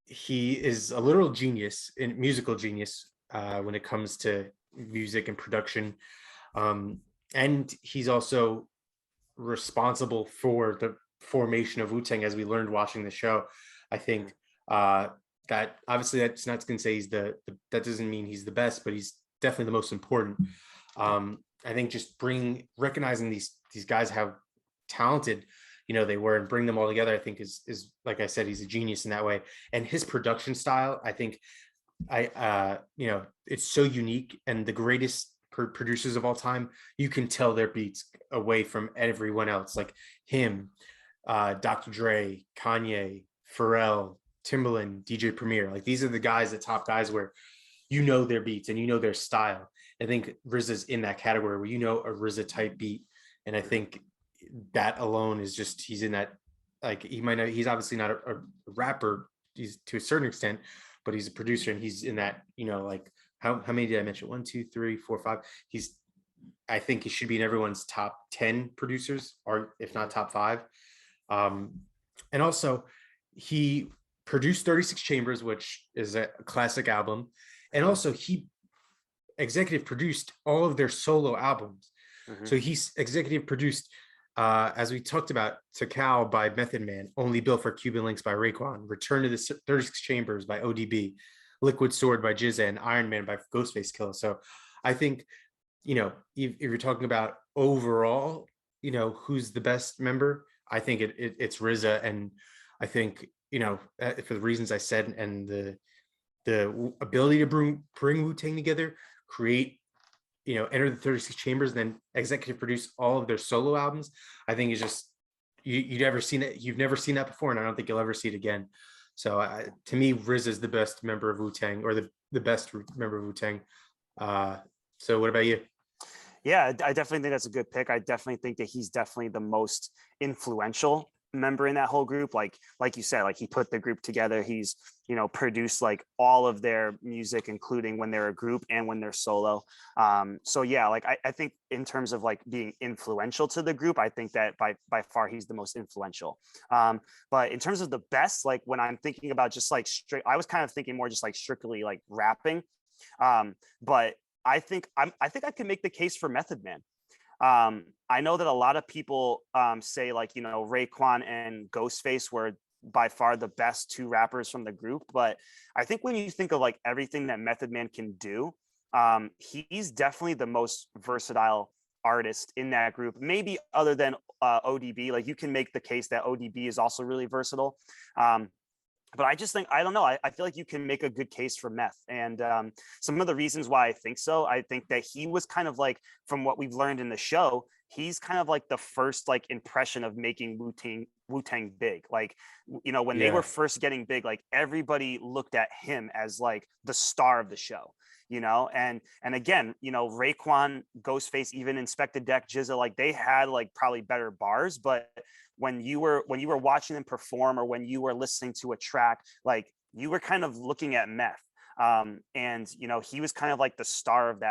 He is a literal genius, in musical genius, when it comes to music and production. And he's also responsible for the formation of Wu-Tang, as we learned watching the show. I think that obviously that's not going to say he's that doesn't mean he's the best, but he's definitely the most important. I think just recognizing these guys, how talented they were, and bring them all together, I think is like I said, he's a genius in that way. And his production style, I think, it's so unique, and the greatest producers of all time, you can tell their beats away from everyone else, like him, Dr. Dre, Kanye, Pharrell, Timbaland, DJ Premier. Like, these are the guys, the top guys, where their beats and their style. I think RZA's in that category where a RZA type beat, and I think that alone is just, he's in that, like, he's obviously not a rapper, he's to a certain extent, but he's a producer, and he's in that, like, how many did I mention? 1, 2, 3, 4, 5. I think he should be in everyone's top 10 producers, or if not top 5. And also, he produced 36 Chambers, which is a classic album. And also, he executive produced all of their solo albums. Mm-hmm. So he's executive produced, as we talked about, Takal by Method Man, Only Built for Cuban Links by Raekwon, Return to the 36 Chambers by ODB, Liquid Sword by GZA, and Iron Man by Ghostface Killah. So I think, if you're talking about overall, who's the best member, I think it's RZA. And I think, for the reasons I said, and the ability to bring Wu-Tang together, create, enter the 36 Chambers, then executive produce all of their solo albums, I think is just, you've never seen that before, and I don't think you'll ever see it again. So to me, RZA is the best member of Wu-Tang, or the best member of Wu-Tang. So what about you? Yeah, I definitely think that's a good pick. I definitely think that he's definitely the most influential member in that whole group. Like you said, like, he put the group together. He's produced like all of their music, including when they're a group and when they're solo. So yeah, like I think in terms of like being influential to the group, I think that by far he's the most influential. But in terms of the best, like, when I'm thinking about just like I was kind of thinking more just like strictly like rapping. But I think I think I can make the case for Method Man. I know that a lot of people say, like, Raekwon and Ghostface were by far the best 2 rappers from the group, but I think when you think of like everything that Method Man can do, he's definitely the most versatile artist in that group, maybe other than ODB. Like, you can make the case that ODB is also really versatile. But I just think, I don't know, I feel like you can make a good case for Meth. And some of the reasons why I think so, I think that he was kind of like, from what we've learned in the show, he's kind of like the first like impression of making Wu-Tang big. Like, when they were Yeah. first getting big, like, everybody looked at him as like the star of the show. And again, Raekwon, Ghostface, even Inspector Deck, GZA, like, they had like probably better bars, but when you were watching them perform, or when you were listening to a track, like, you were kind of looking at Meth. And he was kind of like the star of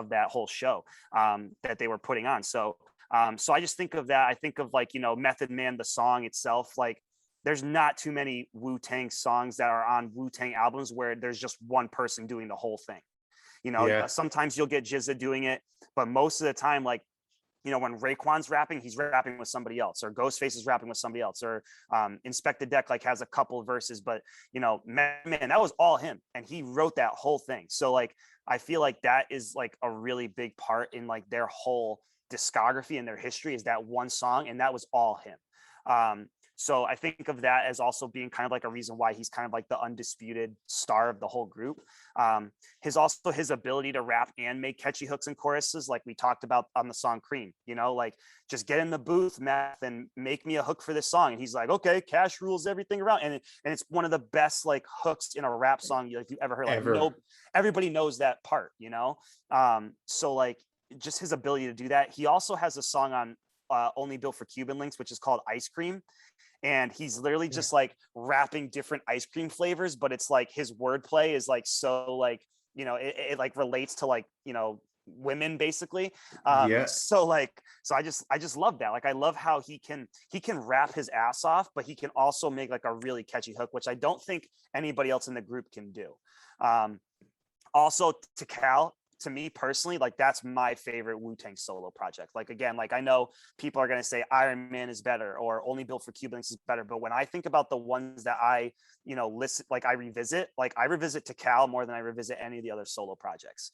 that whole show that they were putting on. So I just think of that. I think of, like, Method Man, the song itself. Like, there's not too many Wu-Tang songs that are on Wu-Tang albums where there's just one person doing the whole thing. Yeah. Sometimes you'll get Jizza doing it, but most of the time, like, when Raekwon's rapping, he's rapping with somebody else, or Ghostface is rapping with somebody else, or Inspector Deck like has a couple of verses, but man, that was all him, and he wrote that whole thing. So like, I feel like that is like a really big part in like their whole discography and their history, is that one song, and that was all him. So I think of that as also being kind of like a reason why he's kind of like the undisputed star of the whole group. His ability to rap and make catchy hooks and choruses, like we talked about on the song Cream, like just get in the booth, Math, and make me a hook for this song. And he's like, okay, Cash rules everything around. And it's one of the best like hooks in a rap song you've ever heard. Like, no, everybody knows that part, so like, just his ability to do that. He also has a song on Only Built for Cuban Links, which is called Ice Cream. And he's literally just like rapping different ice cream flavors, but it's like his wordplay is like, so like, it like relates to like, women basically. So I just love that. Like, I love how he can rap his ass off, but he can also make like a really catchy hook, which I don't think anybody else in the group can do. Also, to Cal, to me personally, like, that's my favorite Wu-Tang solo project. Like, again, like, I know people are going to say Iron Man is better or Only Built for Cuban Links is better, but when I think about the ones that I listen, like, I revisit Tikal more than I revisit any of the other solo projects.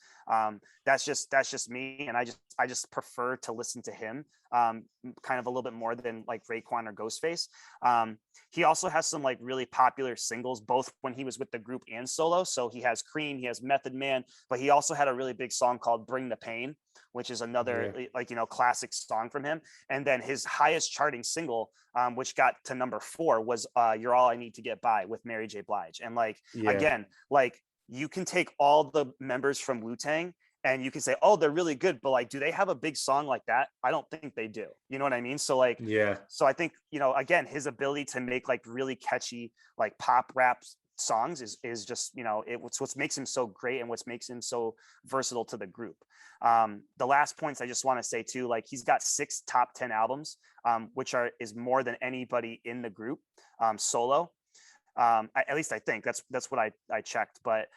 That's just me, and I just prefer to listen to him kind of a little bit more than like Raekwon or Ghostface. He also has some like really popular singles, both when he was with the group and solo. So he has Cream, he has Method Man, but he also had a really big song called Bring the Pain, which is another classic song from him. And then his highest charting single, which got to number 4, was You're All I Need to Get By with Mary J. Blige. And like, again, like, you can take all the members from Wu-Tang and you can say, oh, they're really good, but like, do they have a big song like that? I don't think they do. You know what I mean? So like, so I think, again, his ability to make like really catchy, like pop rap songs is just, it's what makes him so great and what makes him so versatile to the group. The last points I just want to say too, like, he's got 6 top 10 albums, which is more than anybody in the group solo. At least I think that's what I checked, but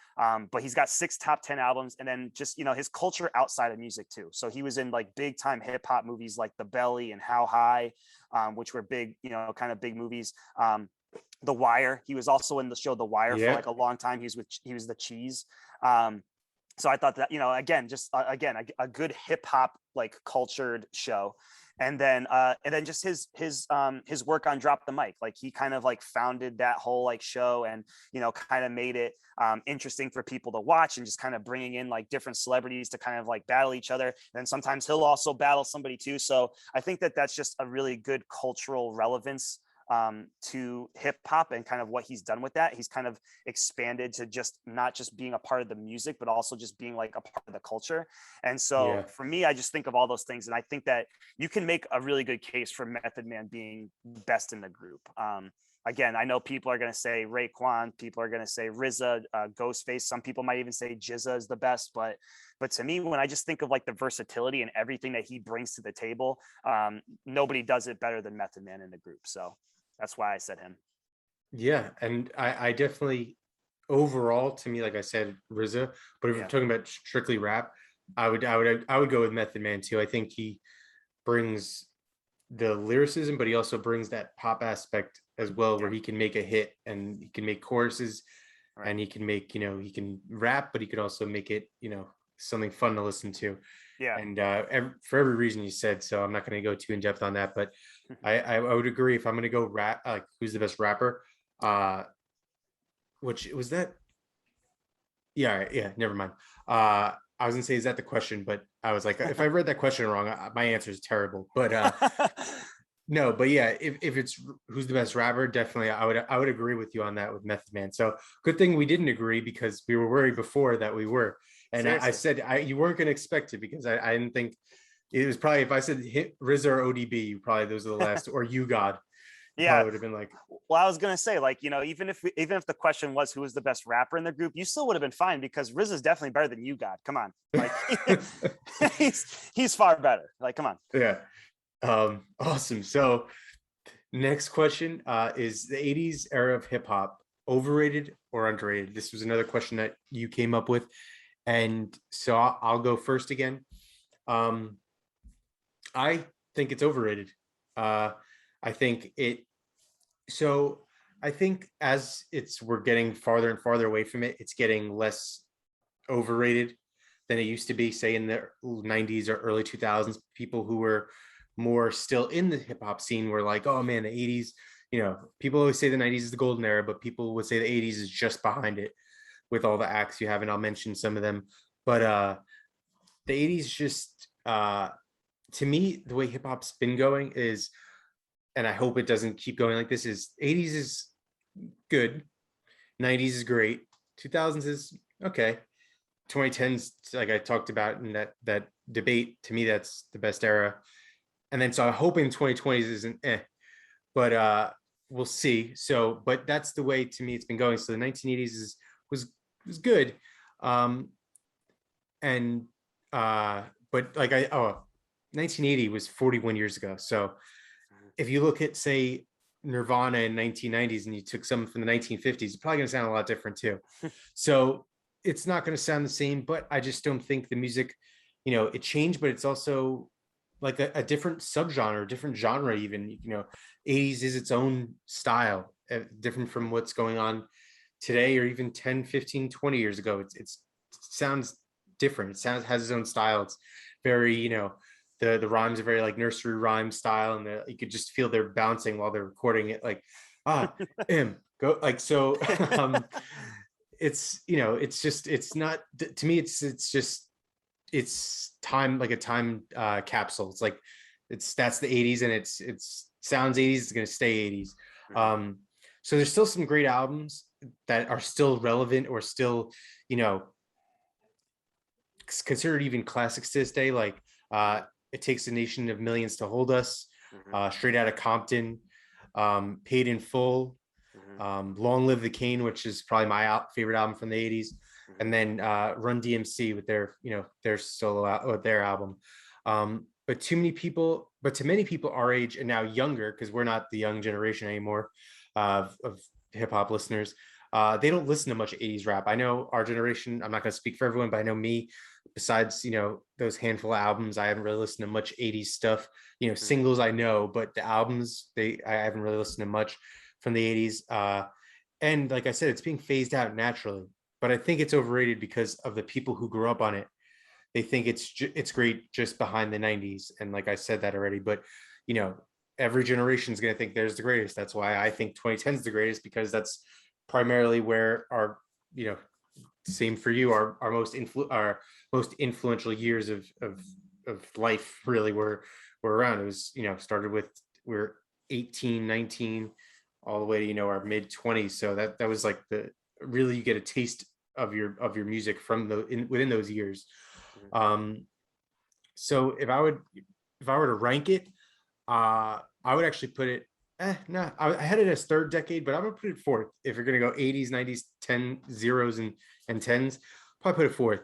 he's got 6 top 10 albums, and then just his culture outside of music too. So he was in like big time hip hop movies like The Belly and How High, which were big, kind of big movies. The Wire. He was also in the show The Wire for like a long time. He was the Cheese. So I thought that, again, just a good hip hop like cultured show. And then just his work on Drop the Mic, like he kind of like founded that whole like show, and kind of made it interesting for people to watch, and just kind of bringing in like different celebrities to kind of like battle each other. And then sometimes he'll also battle somebody too. So I think that that's just a really good cultural relevance to hip hop, and kind of what he's done with that. He's kind of expanded to just not just being a part of the music, but also just being like a part of the culture. And so for me, I just think of all those things, and I think that you can make a really good case for Method Man being best in the group. Again, I know people are going to say Raekwon, people are going to say RZA, Ghostface. Some people might even say Jizza is the best, but to me, when I just think of like the versatility and everything that he brings to the table, nobody does it better than Method Man in the group. So that's why I said him. Yeah, and I definitely, overall, to me, like I said, RZA. But if we're talking about strictly rap, I would go with Method Man too. I think he brings the lyricism, but he also brings that pop aspect as well, where he can make a hit and he can make choruses, and he can make, he can rap, but he could also make it, something fun to listen to. And for every reason you said, so I'm not going to go too in depth on that, but I would agree. If I'm going to go rap, like, who's the best rapper, which was that? Yeah, never mind. I was gonna say, is that the question? But I was like, if I read that question wrong, my answer is terrible. But no, but yeah, if it's who's the best rapper, definitely I would agree with you on that with Method Man. So good thing we didn't agree, because we were worried before that we were. And I said you weren't gonna expect it, because I didn't think it was probably, if I said RZA or ODB, probably those are the last, or You God. Probably would have been like, well, I was gonna say, like, even if the question was who was the best rapper in the group, you still would have been fine, because RZA is definitely better than You God. Come on, like, he's far better. Like, come on. Yeah. Awesome. So next question is the 80s era of hip hop, overrated or underrated? This was another question that you came up with. And so I'll go first again. Um, I think it's overrated. I think it. So I think as we're getting farther and farther away from it, it's getting less overrated than it used to be. Say in the '90s or early 2000s, people who were more still in the hip hop scene were like, "Oh man, the '80s." You know, people always say the '90s is the golden era, but people would say the '80s is just behind it with all the acts you have, and I'll mention some of them. But the '80s just to me, the way hip hop's been going is, and I hope it doesn't keep going like this, is '80s is good, '90s is great, 2000s is okay, 2010s, like I talked about in that debate, to me that's the best era. And then so I'm hoping 2020s isn't but we'll see. So, but that's the way to me it's been going. So the 1980s was good. Um and but like 1980 was 41 years ago. So if you look at, say, Nirvana in 1990s and you took some from the 1950s, it's probably going to sound a lot different too. So it's not going to sound the same, but I just don't think the music, it changed, but it's also like a different subgenre, different genre even, 80s is its own style, different from what's going on today or even 10, 15, 20 years ago. It sounds different. Has its own style. It's very, the rhymes are very like nursery rhyme style, and you could just feel they're bouncing while they're recording it, like go like so. It's it's just it's not, to me it's just it's time, like a time capsule. It's like that's the '80s, and it's sounds '80s, it's going to stay '80s. So there's still some great albums that are still relevant or still you know considered even classics to this day, like It Takes a Nation of Millions to Hold Us, Straight Outta Compton, Paid in Full, Long Live the Cane, which is probably my favorite album from the '80s, and then Run DMC with their solo their album. But to many people our age and now younger, because we're not the young generation anymore of hip hop listeners, they don't listen to much '80s rap. I know our generation, I'm not going to speak for everyone, but I know me, besides those handful of albums, I haven't really listened to much '80s stuff. Singles I know, but the albums, I haven't really listened to much from the '80s. And like I said, it's being phased out naturally, but I think it's overrated because of the people who grew up on it. They think it's great just behind the '90s, and like I said that already. But you know, every generation is going to think there's the greatest. That's why I think 2010 is the greatest, because that's primarily where our same for you, our most influential years of life really were around. It was started with, we're 18, 19, all the way to our mid 20s. So that was like the really, you get a taste of your music from within those years. So if I were to rank it, I would actually put it, no, I had it as third decade, but I'm gonna put it fourth. If you're gonna go '80s, '90s, 10 zeros and tens, probably put it fourth.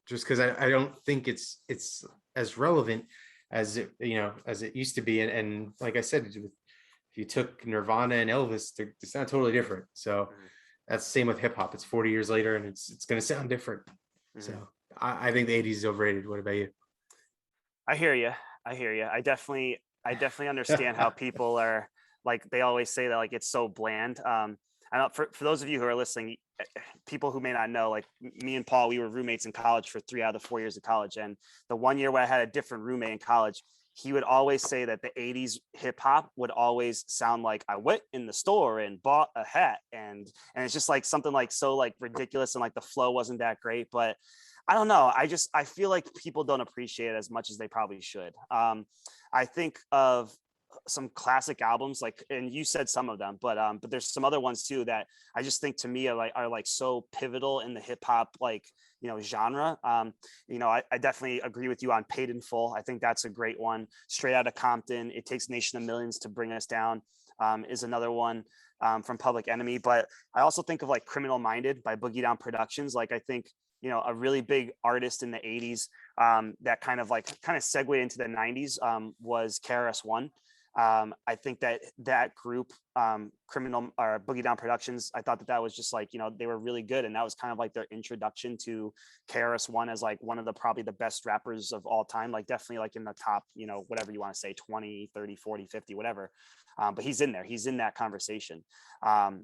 Just because I don't think it's as relevant as it used to be. And like I said, if you took Nirvana and Elvis, it's not totally different. So that's the same with hip hop. It's 40 years later, and it's gonna sound different. So I think the '80s is overrated. What about you? I hear you. I definitely understand how people are, like, they always say that, like, it's so bland. I know for those of you who are listening, people who may not know, like me and Paul, we were roommates in college for 3 out of the 4 years of college. And the one year where I had a different roommate in college, he would always say that the '80s hip hop would always sound like, I went in the store and bought a hat. And it's just like something like so like ridiculous, and like the flow wasn't that great. But I don't know. I feel like people don't appreciate it as much as they probably should. I think of some classic albums, like, and you said some of them, but there's some other ones too that I just think to me are like so pivotal in the hip hop, like, genre. I definitely agree with you on Paid in Full. I think that's a great one. Straight Outta Compton, It Takes a Nation of Millions to Bring Us Down, is another one. From Public Enemy. But I also think of like Criminal Minded by Boogie Down Productions. Like, I think a really big artist in the '80s that kind of segued into the '90s was KRS-One. I think that group, Criminal or Boogie Down Productions, I thought that was just like, they were really good. And that was kind of like their introduction to KRS-One as like one of the probably the best rappers of all time, like definitely like in the top, whatever you want to say, 20, 30, 40, 50, whatever. But he's in there. He's in that conversation.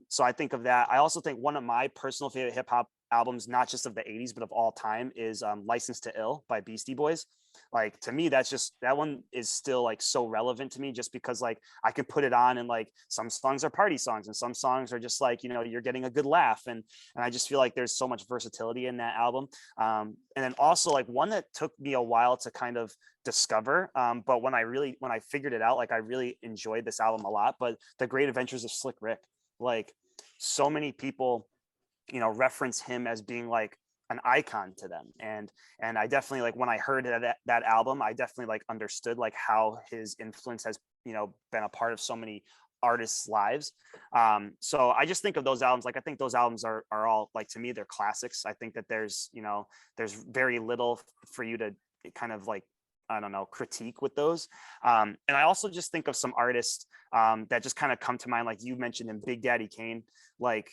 So I think of that. I also think one of my personal favorite hip hop albums, not just of the 80s, but of all time, is License to Ill by Beastie Boys. Like, to me, that one is still like so relevant to me, just because like I could put it on, and like some songs are party songs and some songs are just like, you're getting a good laugh. And I just feel like there's so much versatility in that album. And then also like one that took me a while to kind of discover, but when I figured it out, like I really enjoyed this album a lot, but The Great Adventures of Slick Rick. Like, so many people reference him as being like an icon to them, and I definitely, like, when I heard that album, I definitely like understood like how his influence has been a part of so many artists' lives. So I just think of those albums, like I think those albums are all, like, to me, they're classics. I think that there's very little for you to kind of like, I don't know, critique with those. And I also just think of some artists that just kind of come to mind, like you mentioned in Big Daddy Kane. Like,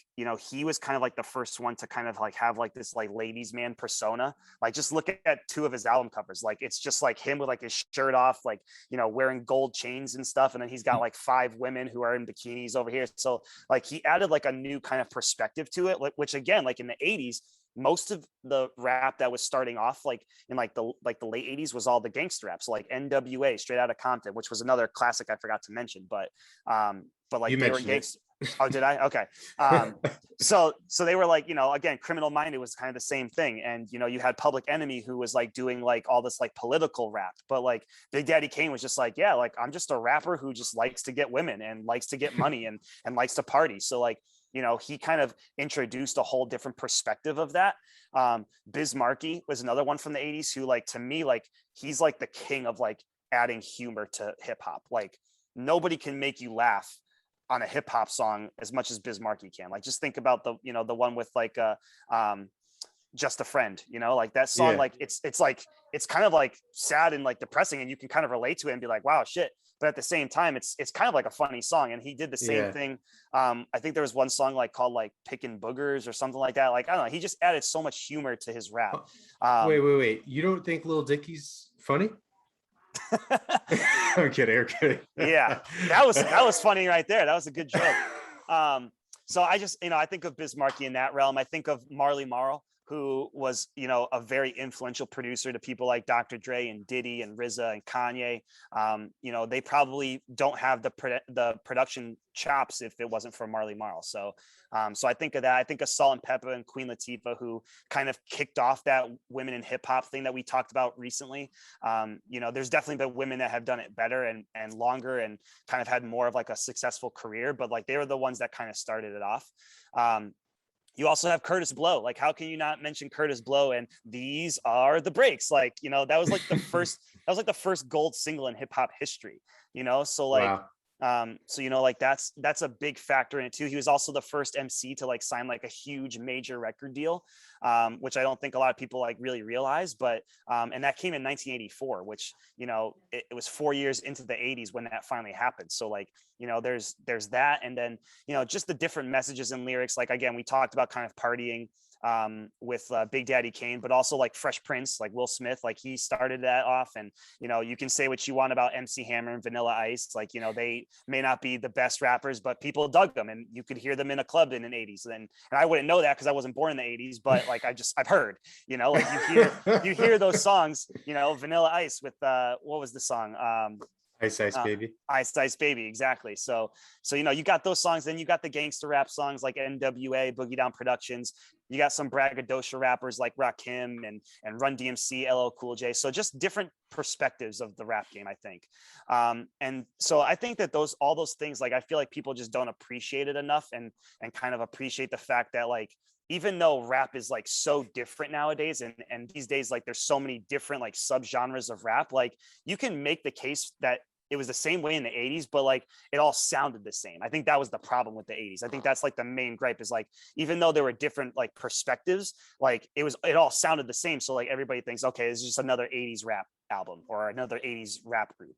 he was kind of like the first one to kind of like have like this like ladies man persona. Like, just look at two of his album covers. Like, it's just like him with like his shirt off, like, wearing gold chains and stuff. And then he's got like 5 women who are in bikinis over here. So like he added like a new kind of perspective to it, which again, like in the 80s, most of the rap that was starting off like in like the late 80s was all the gangster rap. So like NWA, Straight Outta Compton, which was another classic I forgot to mention, but like, they were gangster. Oh, did I? Okay. So they were like, again, Criminal Minded was kind of the same thing. And, you had Public Enemy, who was like doing like all this like political rap, but like Big Daddy Kane was just like, yeah, like I'm just a rapper who just likes to get women and likes to get money and likes to party. So like, he kind of introduced a whole different perspective of that. Biz Markie was another one from the 80s who, like, to me, like, he's like the king of like adding humor to hip hop. Like, nobody can make you laugh on a hip hop song as much as Biz Markie can. Like, just think about the one with like Just a Friend, like that song. Yeah. Like, it's like, it's kind of like sad and like depressing, and you can kind of relate to it and be like, wow, shit. But at the same time, it's kind of like a funny song. And he did the same thing. I think there was one song like called like Pickin' Boogers or something like that. Like, I don't know, he just added so much humor to his rap. Wait. You don't think Lil Dicky's funny? I'm kidding. Yeah, that was funny right there. That was a good joke. So I just, I think of Biz Markie in that realm. I think of Marley Marl, who was, a very influential producer to people like Dr. Dre and Diddy and RZA and Kanye. They probably don't have the production chops if it wasn't for Marley Marl. So I think of that. I think of Salt and Pepper and Queen Latifah, who kind of kicked off that women in hip hop thing that we talked about recently. There's definitely been women that have done it better and longer and kind of had more of like a successful career, but like they were the ones that kind of started it off. You also have Curtis Blow. Like, how can you not mention Curtis Blow and These Are the Breaks? Like, that was like the first gold single in hip hop history, So like, wow. Like that's a big factor in it too. He was also the first MC to like sign like a huge major record deal, which I don't think a lot of people like really realize, but and that came in 1984, which, it was 4 years into the 80s when that finally happened. So like, there's that. And then, just the different messages and lyrics. Like, again, we talked about kind of partying with Big Daddy Kane, but also like Fresh Prince, like Will Smith, like he started that off. And, you can say what you want about MC Hammer and Vanilla Ice. Like, they may not be the best rappers, but people dug them and you could hear them in a club in the 80s. And I wouldn't know that because I wasn't born in the 80s, but like, I've heard, like you hear those songs, Vanilla Ice with, what was the song? Ice Baby. Ice Baby, exactly. So you got those songs, then you got the gangster rap songs like NWA, Boogie Down Productions. You got some braggadocio rappers like Rakim and Run DMC, LL Cool J. So just different perspectives of the rap game, I think. And so I think that all those things, like, I feel like people just don't appreciate it enough and kind of appreciate the fact that, like, even though rap is like so different nowadays, and these days, like, there's so many different like subgenres of rap, like you can make the case that it was the same way in the 80s, but like it all sounded the same. I think that was the problem with the 80s. I think that's like the main gripe is like, even though there were different like perspectives, like it all sounded the same. So like everybody thinks, okay, this is just another 80s rap album or another 80s rap group.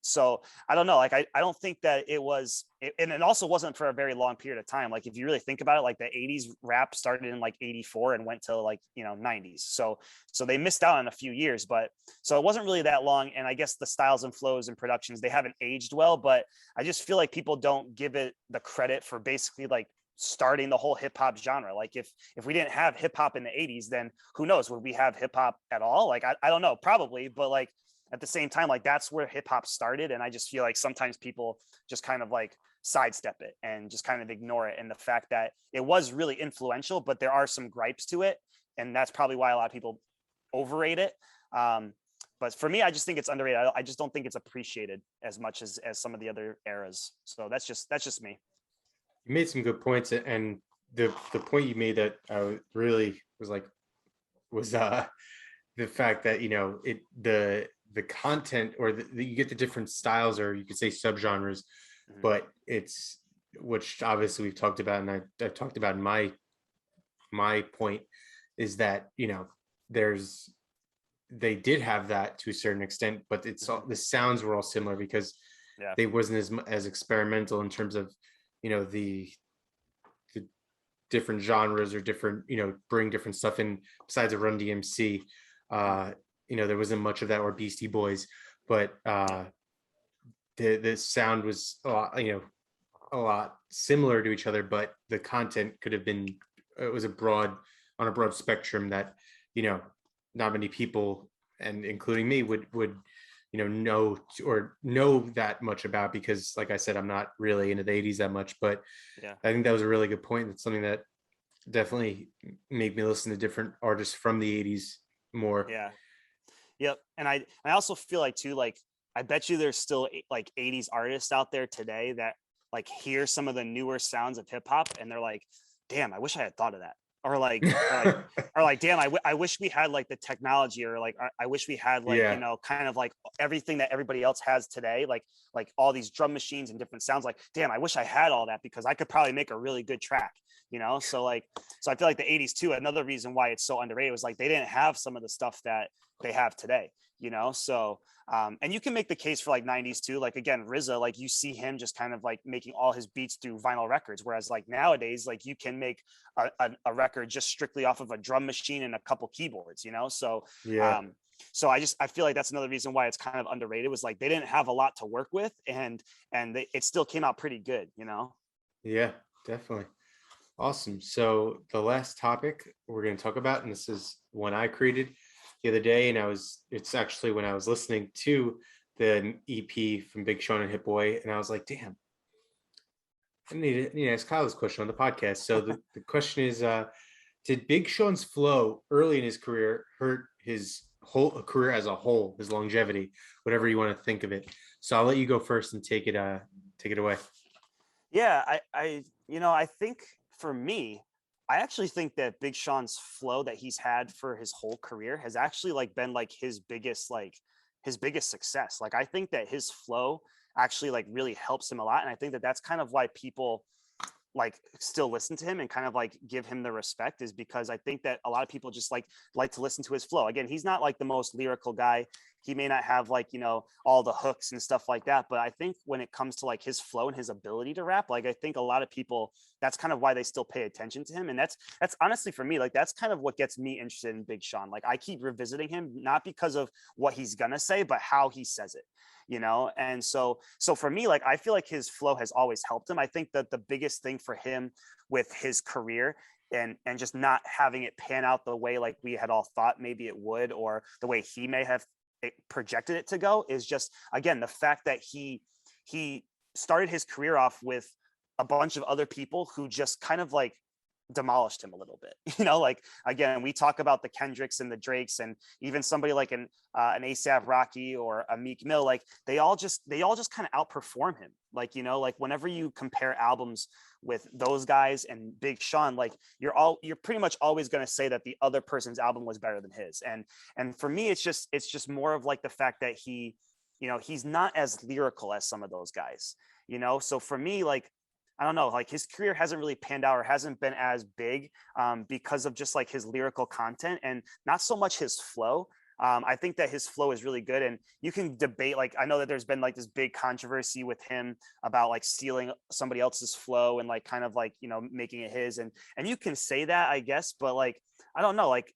So I don't know, like I don't think that it was, and it also wasn't for a very long period of time. Like if you really think about it, like the 80s rap started in like 84 and went to like, 90s. So they missed out on a few years, but so it wasn't really that long. And I guess the styles and flows and productions, they haven't aged well, but I just feel like people don't give it the credit for basically like starting the whole hip hop genre. Like if we didn't have hip hop in the 80s, then who knows, would we have hip hop at all? Like I don't know, probably, but like at the same time, like that's where hip hop started. And I just feel like sometimes people just kind of like sidestep it and just kind of ignore it. And the fact that it was really influential, but there are some gripes to it. And that's probably why a lot of people overrate it. But for me, I just think it's underrated. I just don't think it's appreciated as much as some of the other eras. So that's just me. You made some good points, and the point you made that I really was like was the fact that the content, or you get the different styles, or you could say subgenres, but it's, which obviously we've talked about, and I've talked about in my point, is that there's, they did have that to a certain extent, but it's all, the sounds were all similar because they wasn't as experimental in terms of the different genres, or different bring different stuff in besides a Run DMC. There wasn't much of that, or Beastie Boys, but the sound was a lot similar to each other, but the content could have been, it was on a broad spectrum that not many people, and including me, would know that much about, because like I said, I'm not really into the 80s that much. But I think that was a really good point. It's something that definitely made me listen to different artists from the 80s more. Yep. And I also feel like too, like I bet you there's still like 80s artists out there today that like hear some of the newer sounds of hip hop and they're like, damn, I wish I had thought of that. Or like, damn, I wish we had like the technology, or like I wish we had like kind of like everything that everybody else has today, like all these drum machines and different sounds. Like, damn, I wish I had all that, because I could probably make a really good track. So I feel like the 80s too, another reason why it's so underrated was like they didn't have some of the stuff that they have today. So and you can make the case for like 90s too. Like again, RZA, like you see him just kind of like making all his beats through vinyl records. Whereas like nowadays, like you can make a record just strictly off of a drum machine and a couple keyboards, So I feel like that's another reason why it's kind of underrated, was like they didn't have a lot to work with, and it still came out pretty good, Yeah, definitely. Awesome. So the last topic we're going to talk about, and this is one I created the other day, and it's actually when I was listening to the EP from Big Sean and Hit Boy, and I was like, damn, I need to ask Kyle this question on the podcast. So the question is, did Big Sean's flow early in his career hurt his whole career as a whole, his longevity, whatever you want to think of it? So I'll let you go first and take it away. Yeah, I think for me, I actually think that Big Sean's flow that he's had for his whole career has actually like been like his biggest success. Like I think that his flow actually like really helps him a lot, and I think that that's kind of why people like still listen to him and kind of like give him the respect, is because I think that a lot of people just like to listen to his flow. Again, he's not like the most lyrical guy. He may not have like, all the hooks and stuff like that. But I think when it comes to like his flow and his ability to rap, like I think a lot of people, that's kind of why they still pay attention to him. And that's honestly for me, like that's kind of what gets me interested in Big Sean. Like I keep revisiting him, not because of what he's gonna say, but how he says it. And so for me, like I feel like his flow has always helped him. I think that the biggest thing for him with his career and just not having it pan out the way like we had all thought maybe it would, or the way he may have projected it to go, is just again the fact that he started his career off with a bunch of other people who just kind of like demolished him a little bit. Like again, we talk about the Kendricks and the Drakes, and even somebody like an ASAP Rocky or a Meek Mill, like they all just kind of outperform him. Like like whenever you compare albums with those guys and Big Sean, like you're pretty much always going to say that the other person's album was better than his. And for me, it's just more of like the fact that he's not as lyrical as some of those guys. So for me, like I don't know, like his career hasn't really panned out, or hasn't been as big because of just like his lyrical content and not so much his flow. I think that his flow is really good, and you can debate. Like, I know that there's been like this big controversy with him about like stealing somebody else's flow and like kind of like, you know, making it his, and you can say that, I guess, but like, I don't know, like,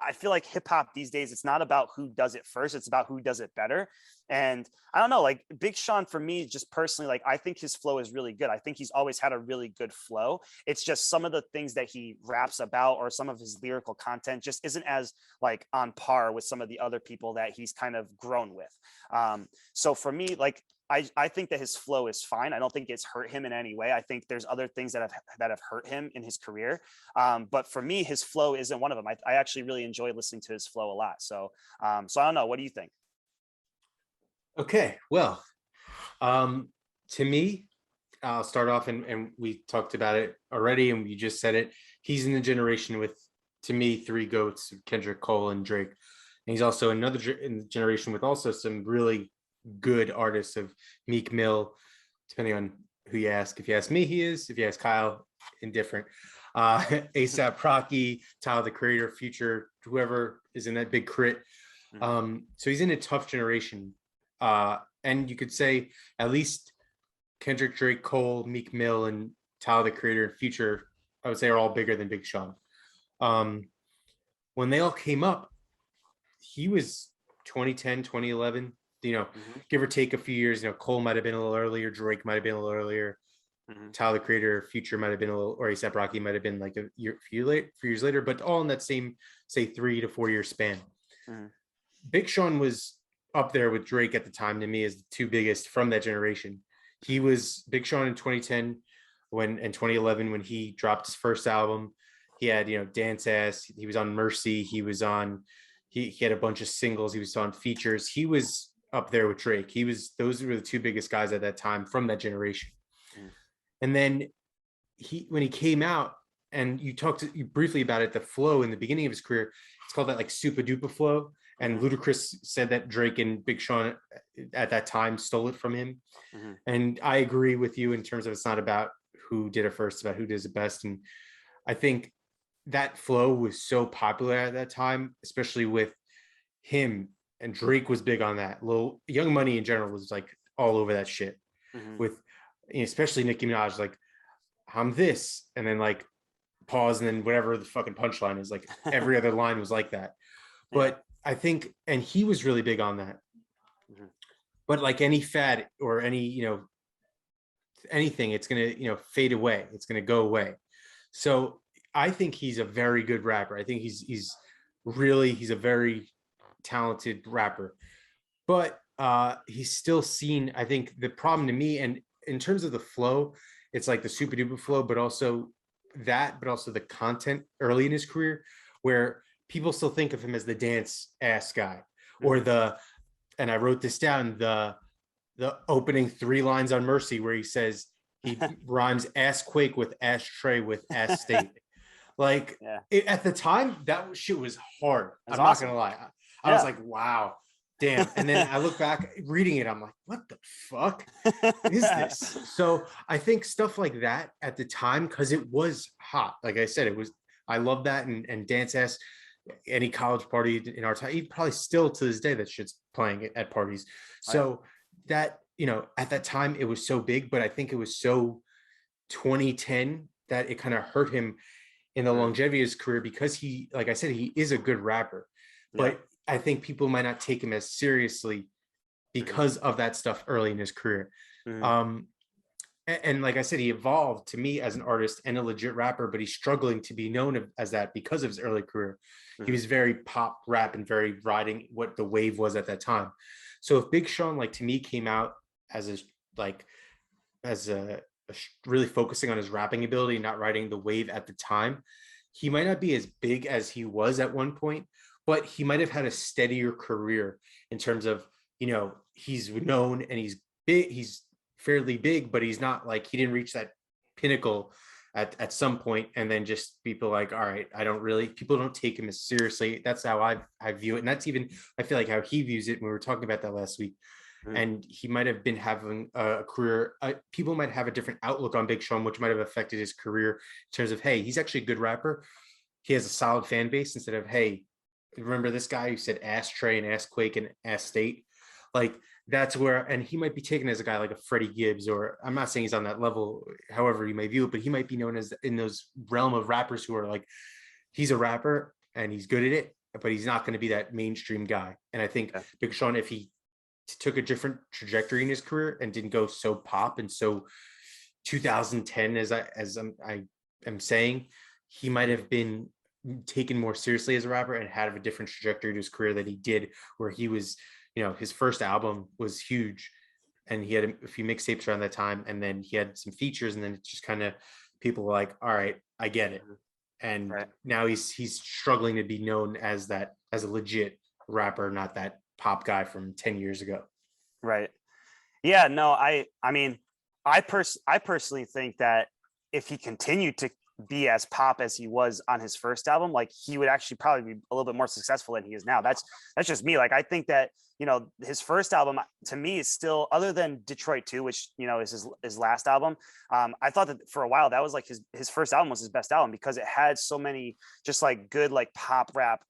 I feel like hip hop these days, it's not about who does it first, it's about who does it better. And I don't know, like Big Sean, for me, just personally, like I think his flow is really good. I think he's always had a really good flow. It's just some of the things that he raps about or some of his lyrical content just isn't as like on par with some of the other people that he's kind of grown with. So for me, like I think that his flow is fine. I don't think it's hurt him in any way. I think there's other things that have hurt him in his career. But for me, his flow isn't one of them. I actually really enjoy listening to his flow a lot. So I don't know. What do you think? Okay, well, to me, I'll start off, and we talked about it already, and you just said it. He's in the generation with, to me, three goats: Kendrick, Cole, and Drake. And he's also in the generation with also some really good artists of Meek Mill, depending on who you ask. If you ask me, he is. If you ask Kyle, indifferent. ASAP Rocky, Tyler the Creator, Future, whoever is in that big crit. So he's in a tough generation. And you could say at least Kendrick, Drake, Cole, Meek Mill, and Tyler the Creator and Future, I would say, are all bigger than Big Sean. When they all came up, he was 2010, 2011, give or take a few years. Cole might have been a little earlier, Drake might have been a little earlier, Tyler the Creator, Future might have been a little, or ASAP Rocky might have been like a few years later, but all in that same, say, 3 to 4 year span. Big Sean was up there with Drake at the time, to me, as the two biggest from that generation. He was Big Sean in 2010 and 2011 when he dropped his first album. He had, Dance Ass, he was on Mercy, he was on, he had a bunch of singles, he was on features. He was up there with Drake. Those were the two biggest guys at that time from that generation. And then when he came out, and you talked briefly about it, the flow in the beginning of his career, it's called that like super duper flow. And Ludacris said that Drake and Big Sean at that time stole it from him. And I agree with you in terms of it's not about who did it first, it's about who does it best. And I think that flow was so popular at that time, especially with him, and Drake was big on that. Young Money in general was like all over that shit with, especially Nicki Minaj, like, I'm this, and then like pause, and then whatever the fucking punchline is, like every other line was like that. But I think, and he was really big on that. But like any fad or any, anything, it's going to, fade away. It's going to go away. So I think he's a very good rapper. I think he's a very talented rapper, but he's still seen, I think the problem to me, and in terms of the flow, it's like the super duper flow, but also the content early in his career, where people still think of him as the dance ass guy, or and I wrote this down, the opening 3 lines on Mercy, where he says he rhymes ass quake with ashtray with ass state. Like at the time, that shit was hard. I'm not gonna lie. I was like, wow, damn. And then I look back reading it, I'm like, what the fuck is this? So I think stuff like that at the time, because it was hot. Like I said, I love that, and dance ass. Any college party in our time, probably still to this day, that shit's playing at parties. So that, at that time it was so big, but I think it was so 2010 that it kind of hurt him in the longevity of his career, because he, like I said, he is a good rapper, but I think people might not take him as seriously because of that stuff early in his career. And like I said, he evolved to me as an artist and a legit rapper, but he's struggling to be known as that because of his early career. He was very pop rap and very riding what the wave was at that time. So if Big Sean, like, to me, came out as really focusing on his rapping ability, not riding the wave at the time, he might not be as big as he was at one point, but he might have had a steadier career in terms of, he's known and he's big, he's fairly big, but he's not like, he didn't reach that pinnacle at some point, and then just people like, all right, people don't take him as seriously. That's how I view it. And that's even, I feel like, how he views it when we were talking about that last week. And he might have been having a career, people might have a different outlook on Big Sean, which might have affected his career in terms of, hey, he's actually a good rapper, he has a solid fan base, instead of, hey, remember this guy who said Ass Tray and Ass Quake and Ass State? Like that's where, and he might be taken as a guy like a Freddie Gibbs, or I'm not saying he's on that level, however you may view it, but he might be known as in those realm of rappers who are like, he's a rapper and he's good at it, but he's not going to be that mainstream guy. And I think Yeah. Big Sean, if he took a different trajectory in his career and didn't go so pop and so 2010 I am saying, he might have been taken more seriously as a rapper and had a different trajectory to his career that he did, where he was, his first album was huge and he had a few mixtapes around that time, and then he had some features, and then it just kind of, people were like, all right, I get it. And Right. now he's struggling to be known as that, as a legit rapper, not that pop guy from 10 years ago. Right. Yeah, no, I mean, I personally think that if he continued to be as pop as he was on his first album, like he would actually probably be a little bit more successful than he is now. That's just me. Like I think that, his first album to me is still, other than Detroit 2, which, is his last album. I thought that for a while that was like his first album was his best album, because it had so many just like good like pop rap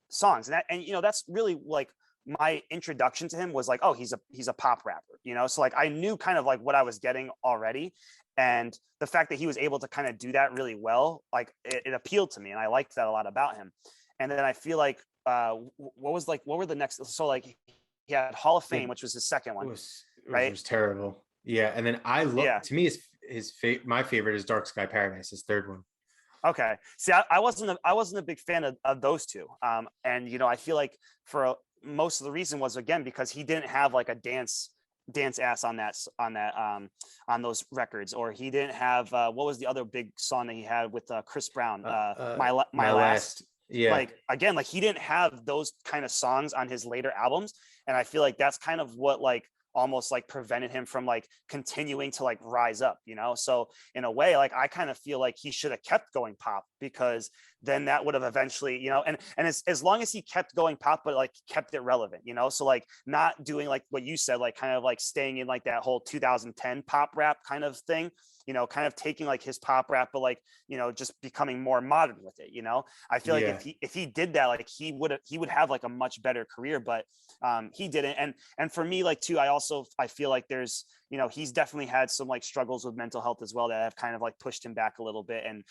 songs. And that's really like my introduction to him was like, oh, he's a pop rapper, so like I knew kind of like what I was getting already. And the fact that he was able to kind of do that really well, like it appealed to me, and I liked that a lot about him. And then I feel like what were the next, so like he had Hall of Fame, which was his second one, It was terrible. Yeah, and then I love, yeah. to me, my favorite is Dark Sky Paradise, his third one. Okay. See, I wasn't a big fan of those two. And I feel like most of the reason was, again, because he didn't have like a dance ass on those records, or he didn't have what was the other big song that he had with Chris Brown, my last. Yeah. Like again, like he didn't have those kind of songs on his later albums, and I feel like that's kind of what like almost like prevented him from like continuing to like rise up, so in a way, like I kind of feel like he should have kept going pop, because then that would have eventually, and as long as he kept going pop, but like kept it relevant, so like not doing like what you said, like kind of like staying in like that whole 2010 pop rap kind of thing, kind of taking like his pop rap, but like, just becoming more modern with it. I feel like if he did that, like he would have like a much better career, but he didn't. And for me, like too, I feel like there's, he's definitely had some like struggles with mental health as well that have kind of like pushed him back a little bit, and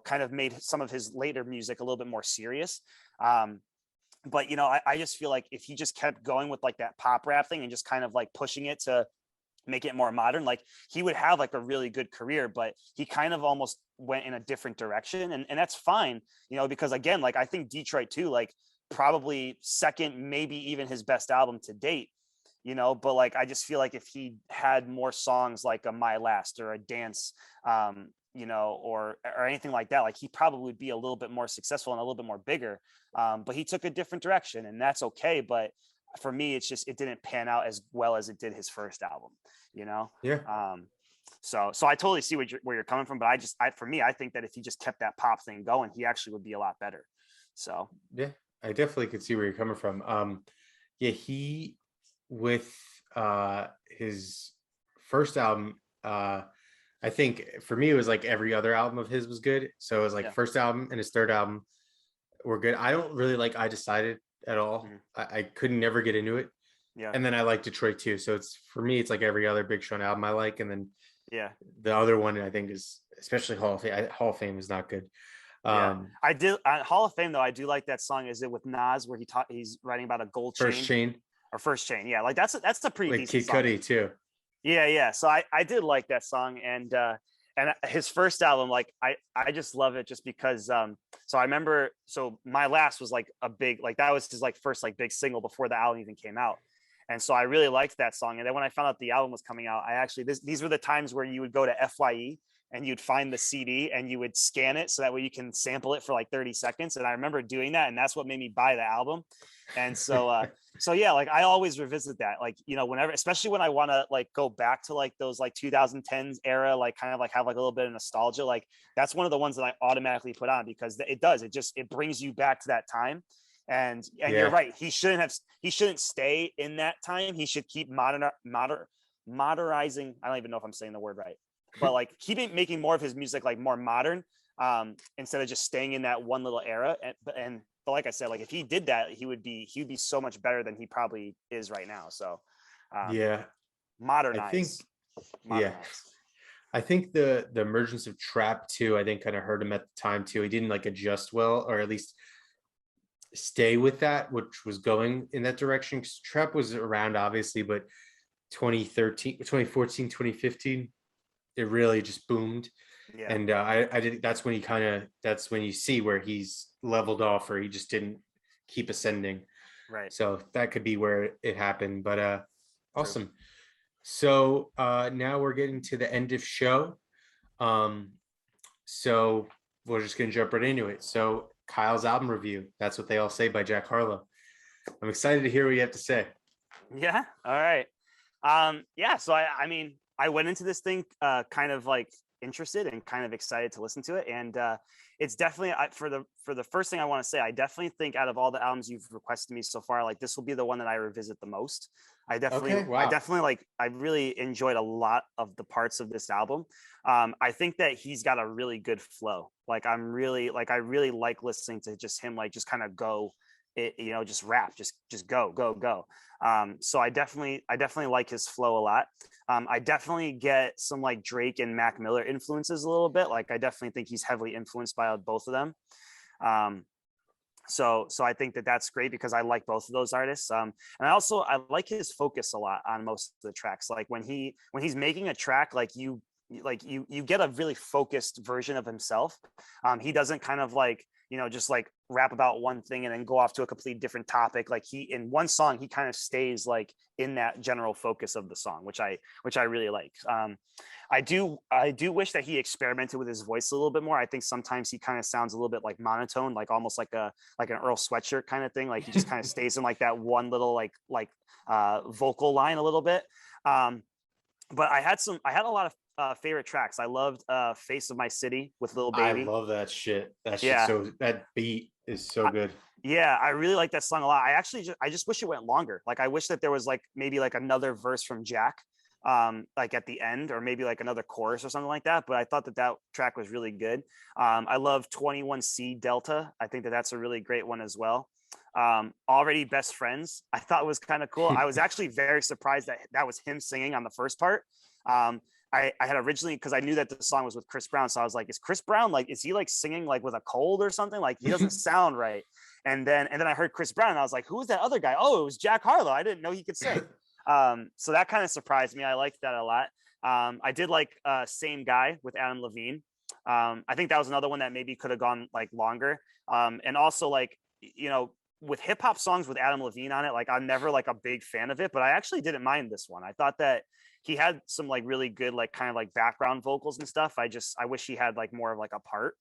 kind of made some of his later music a little bit more serious. But I just feel like if he just kept going with like that pop rap thing and just kind of like pushing it to make it more modern, like he would have like a really good career. But he kind of almost went in a different direction, and that's fine, because again, like I think Detroit 2, like probably second, maybe even his best album to date, but like I just feel like if he had more songs like a My Last or a Dance, or anything like that, like he probably would be a little bit more successful and a little bit more bigger. But he took a different direction, and that's okay. But for me, it's just, it didn't pan out as well as it did his first album, Yeah. So I totally see where you're coming from, but for me, I think that if he just kept that pop thing going, he actually would be a lot better. So Yeah, I definitely could see where you're coming from. Yeah, he, with his first album, I think for me it was like every other album of his was good. So it was like first album and his third album were good. I don't really like I Decided at all. I couldn't never get into it. Yeah. And then I like Detroit too. So it's, for me, it's like every other Big Sean album I like. And then Yeah. the other one I think is, especially Hall of Fame. Hall of Fame is not good. I did Hall of Fame though. I do like that song. Is it with Nas where he's writing about a gold First Chain or First Chain? Yeah, like that's a pretty like decent Kid song. Cudi too. Yeah. So I did like that song, and his first album, like I just love it just because. So I remember, so My Last was like a big, like that was his like first like big single before the album even came out. And so I really liked that song. And then when I found out the album was coming out, these were the times where you would go to FYE and you'd find the CD and you would scan it so that way you can sample it for like 30 seconds. And I remember doing that, and that's what made me buy the album. And so yeah, like I always revisit that, like, whenever, especially when I want to like go back to like those like 2010s era, like kind of like have like a little bit of nostalgia. Like that's one of the ones that I automatically put on, because it brings you back to that time. And you're right. He shouldn't stay in that time. He should keep modernizing. I don't even know if I'm saying the word right, but like making more of his music like more modern. instead of just staying in that one little era. But like I said, like if he did that, he would be so much better than he probably is right now. So Yeah, I think, modernize, yeah, modernize. I think the emergence of trap too, I think kind of hurt him at the time too. He didn't like adjust well, or at least stay with that, which was going in that direction. 'Cause trap was around obviously, but 2013, 2014, 2015, it really just boomed. Yeah, And I did. That's when you see where he's leveled off, or he just didn't keep ascending. right. So that could be where it happened. But True. awesome. So now we're getting to the end of show. Um, so we're just gonna jump right into it. So Kyle's album review. That's what they all say by Jack Harlow. I'm excited to hear what you have to say. Yeah. All right. Yeah. So I mean, I went into this thing kind of like interested and kind of excited to listen to it, and it's definitely for the first thing I want to say, I definitely think out of all the albums you've requested me so far, like this will be the one that I revisit the most. Okay. I Wow. definitely like, I really enjoyed a lot of the parts of this album. I think that he's got a really good flow. Like I really like listening to just him, like just kind of go, just rap, just go. So I definitely like his flow a lot. I definitely get some like Drake and Mac Miller influences a little bit. Like I definitely think he's heavily influenced by both of them. Um, so I think that that's great because I like both of those artists. And I like his focus a lot on most of the tracks. Like when he's making a track, you get a really focused version of himself. He doesn't kind of like, just like rap about one thing and then go off to a completely different topic. Like he, in one song, he kind of stays like in that general focus of the song, which I really like. I do wish that he experimented with his voice a little bit more. I think sometimes he kind of sounds a little bit like monotone, like almost like an Earl Sweatshirt kind of thing. Like he just kind of stays in like that one little vocal line a little bit. But I had a lot of favorite tracks. I loved Face of My City with Lil I Baby. love that shit. Yeah. That beat is so I, good. yeah, I really like that song a lot. I just wish it went longer. Like I wish that there was like maybe like another verse from Jack like at the end, or maybe like another chorus or something like that. But I thought that track was really good. I love 21C Delta. I think that that's a really great one as well. Already Best Friends, I thought was kind of cool. I was actually very surprised that was him singing on the first part. I had originally, because I knew that the song was with Chris Brown, so I was like, is Chris Brown like, is he like singing like with a cold or something? Like he doesn't sound right. And then I heard Chris Brown and I was like, who was that other guy? Oh, it was Jack Harlow. I didn't know he could sing. So that kind of surprised me. I liked that a lot. I did like Same Guy with Adam Levine. I think that was another one that maybe could have gone like longer. And also like, with hip hop songs with Adam Levine on it, like I'm never like a big fan of it, but I actually didn't mind this one. I thought that he had some like really good, like kind of like background vocals and stuff. I wish he had like more of like a part.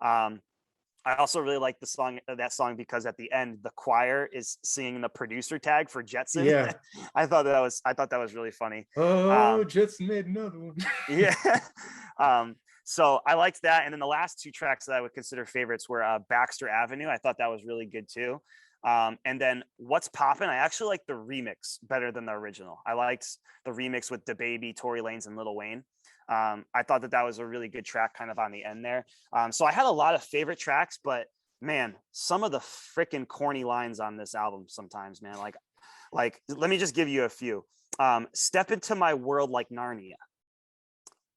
I also really like that song because at the end the choir is singing the producer tag for Jetson. Yeah. I thought that was really funny. Oh, Jetson made another one. Yeah. So I liked that. And then the last two tracks that I would consider favorites were Baxter Avenue. I thought that was really good too. And then What's Poppin', I actually like the remix better than the original. I liked the remix with DaBaby, Tory Lanez, and Lil Wayne. I thought that was a really good track kind of on the end there. So I had a lot of favorite tracks, but man, some of the freaking corny lines on this album sometimes, man, like let me just give you a few. Step into my world like Narnia.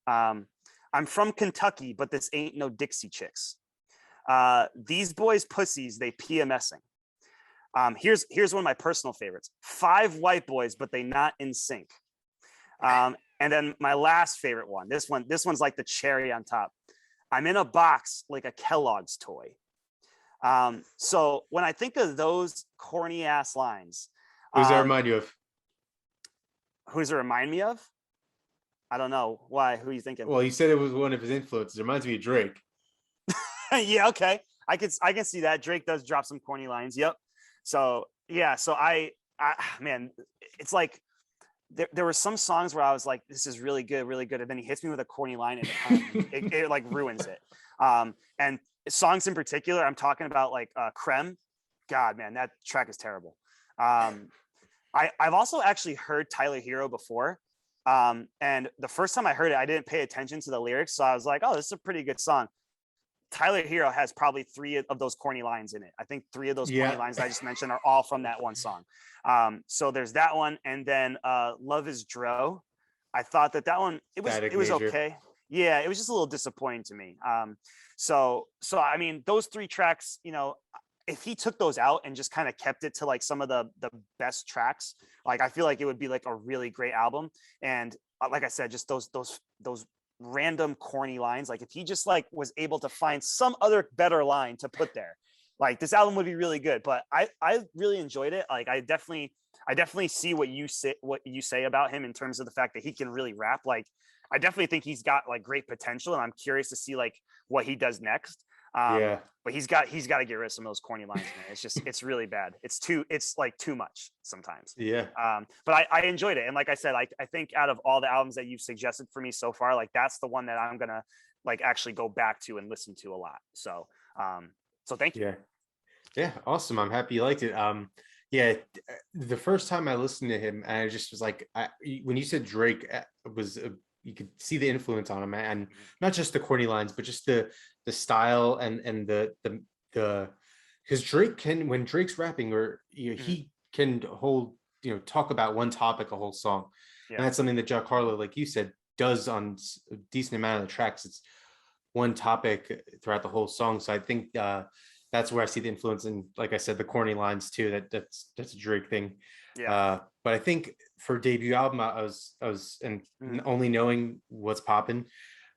I'm from Kentucky, but this ain't no Dixie Chicks. These boys pussies, they PMSing. Here's one of my personal favorites. 5 white boys, but they not in sync. And then my last favorite one. This one's like the cherry on top. I'm in a box like a Kellogg's toy. So when I think of those corny ass lines, Who does that remind you of? who does it remind me of? I don't know. Why? Who are you thinking? Well, he said it was one of his influences. It reminds me of Drake. Yeah, okay. I can see that. Drake does drop some corny lines. Yep. So yeah, so I man, it's like there were some songs where I was like, this is really good, and then he hits me with a corny line and it like ruins it. And songs in particular, I'm talking about like Creme. God, man, that track is terrible. I've also actually heard Tyler Hero before. And the first time I heard it, I didn't pay attention to the lyrics. So I was like, oh, this is a pretty good song. Tyler Hero has probably 3 of those corny lines in it. I think 3 of those corny lines I just mentioned are all from that one song. So there's that one, and then Love Is Dro. I thought that one it was okay. Yeah, it was just a little disappointing to me. So I mean, those 3 tracks, you know, if he took those out and just kind of kept it to like some of the best tracks, like I feel like it would be like a really great album. And like I said, just those random corny lines, like if he just like was able to find some other better line to put there, like this album would be really good. But I really enjoyed it. Like I definitely see what you say about him in terms of the fact that he can really rap. Like I definitely think he's got like great potential, and I'm curious to see like what he does next. But he's got to get rid of some of those corny lines, man. It's really bad. It's like too much sometimes. Yeah. But I enjoyed it. And like I said, I think out of all the albums that you've suggested for me so far, like that's the one that I'm going to like actually go back to and listen to a lot. So, so thank you. Yeah. Yeah. Awesome. I'm happy you liked it. Yeah. The first time I listened to him, I just was like, when you said Drake was you could see the influence on him, and not just the corny lines, but just the style and the because Drake can, when Drake's rapping, or he can talk about one topic a whole song. And that's something that Jack Harlow, like you said, does on a decent amount of the tracks. It's one topic throughout the whole song. So I think that's where I see the influence, and like I said, the corny lines too. That's a Drake thing. But I think for debut album, I was and only knowing what's popping,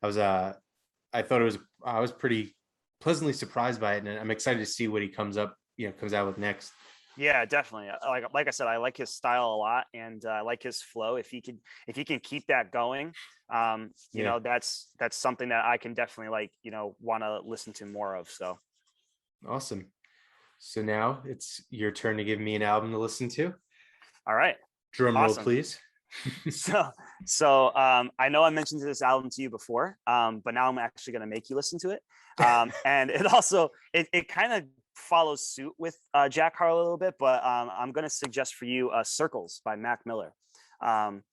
I was pretty pleasantly surprised by it, and I'm excited to see what he comes out with next. Yeah, definitely. Like I said, I like his style a lot, and I like his flow. If he can keep that going, you know, that's something that I can definitely want to listen to more of. So awesome. So now it's your turn to give me an album to listen to. All right. Drum roll, please. So I know I mentioned this album to you before, but now I'm actually going to make you listen to it. And it also, it kind of follows suit with Jack Harlow a little bit, but I'm going to suggest for you Circles by Mac Miller.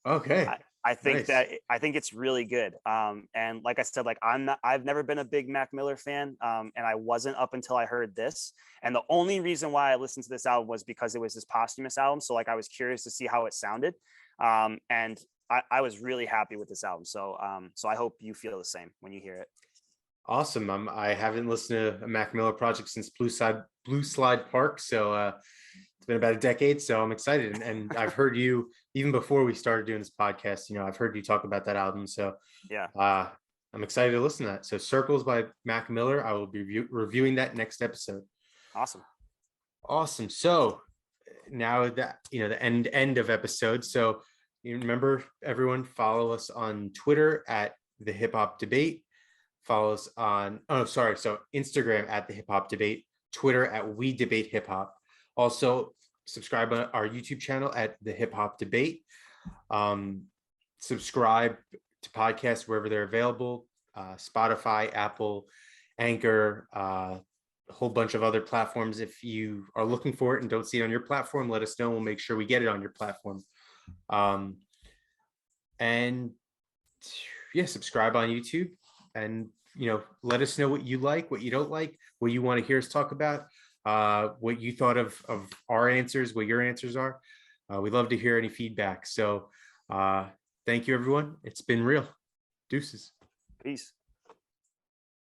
Okay. I think I think it's really good. And like I said, like I've never been a big Mac Miller fan. And I wasn't up until I heard this. And the only reason why I listened to this album was because it was his posthumous album. So like I was curious to see how it sounded. And I was really happy with this album. So so I hope you feel the same when you hear it. Awesome. I haven't listened to a Mac Miller project since Blue Slide Park. So it's been about a decade. So I'm excited. And I've heard you, even before we started doing this podcast, I've heard you talk about that album. So yeah, I'm excited to listen to that. So Circles by Mac Miller. I will be reviewing that next episode. Awesome. So now that, the end of episode. So you remember, everyone, follow us on Twitter at the Hip Hop Debate. Follow us on, so Instagram at the Hip Hop Debate, Twitter at We Debate Hip Hop. Also, subscribe on our YouTube channel at the Hip Hop Debate. Subscribe to podcasts wherever they're available, Spotify, Apple, Anchor, a whole bunch of other platforms. If you are looking for it and don't see it on your platform, let us know. We'll make sure we get it on your platform. And yeah, subscribe on YouTube, and let us know what you like, what you don't like, what you want to hear us talk about, what you thought of our answers, what your answers are. We'd love to hear any feedback. So thank you, everyone. It's been real. Deuces. Peace.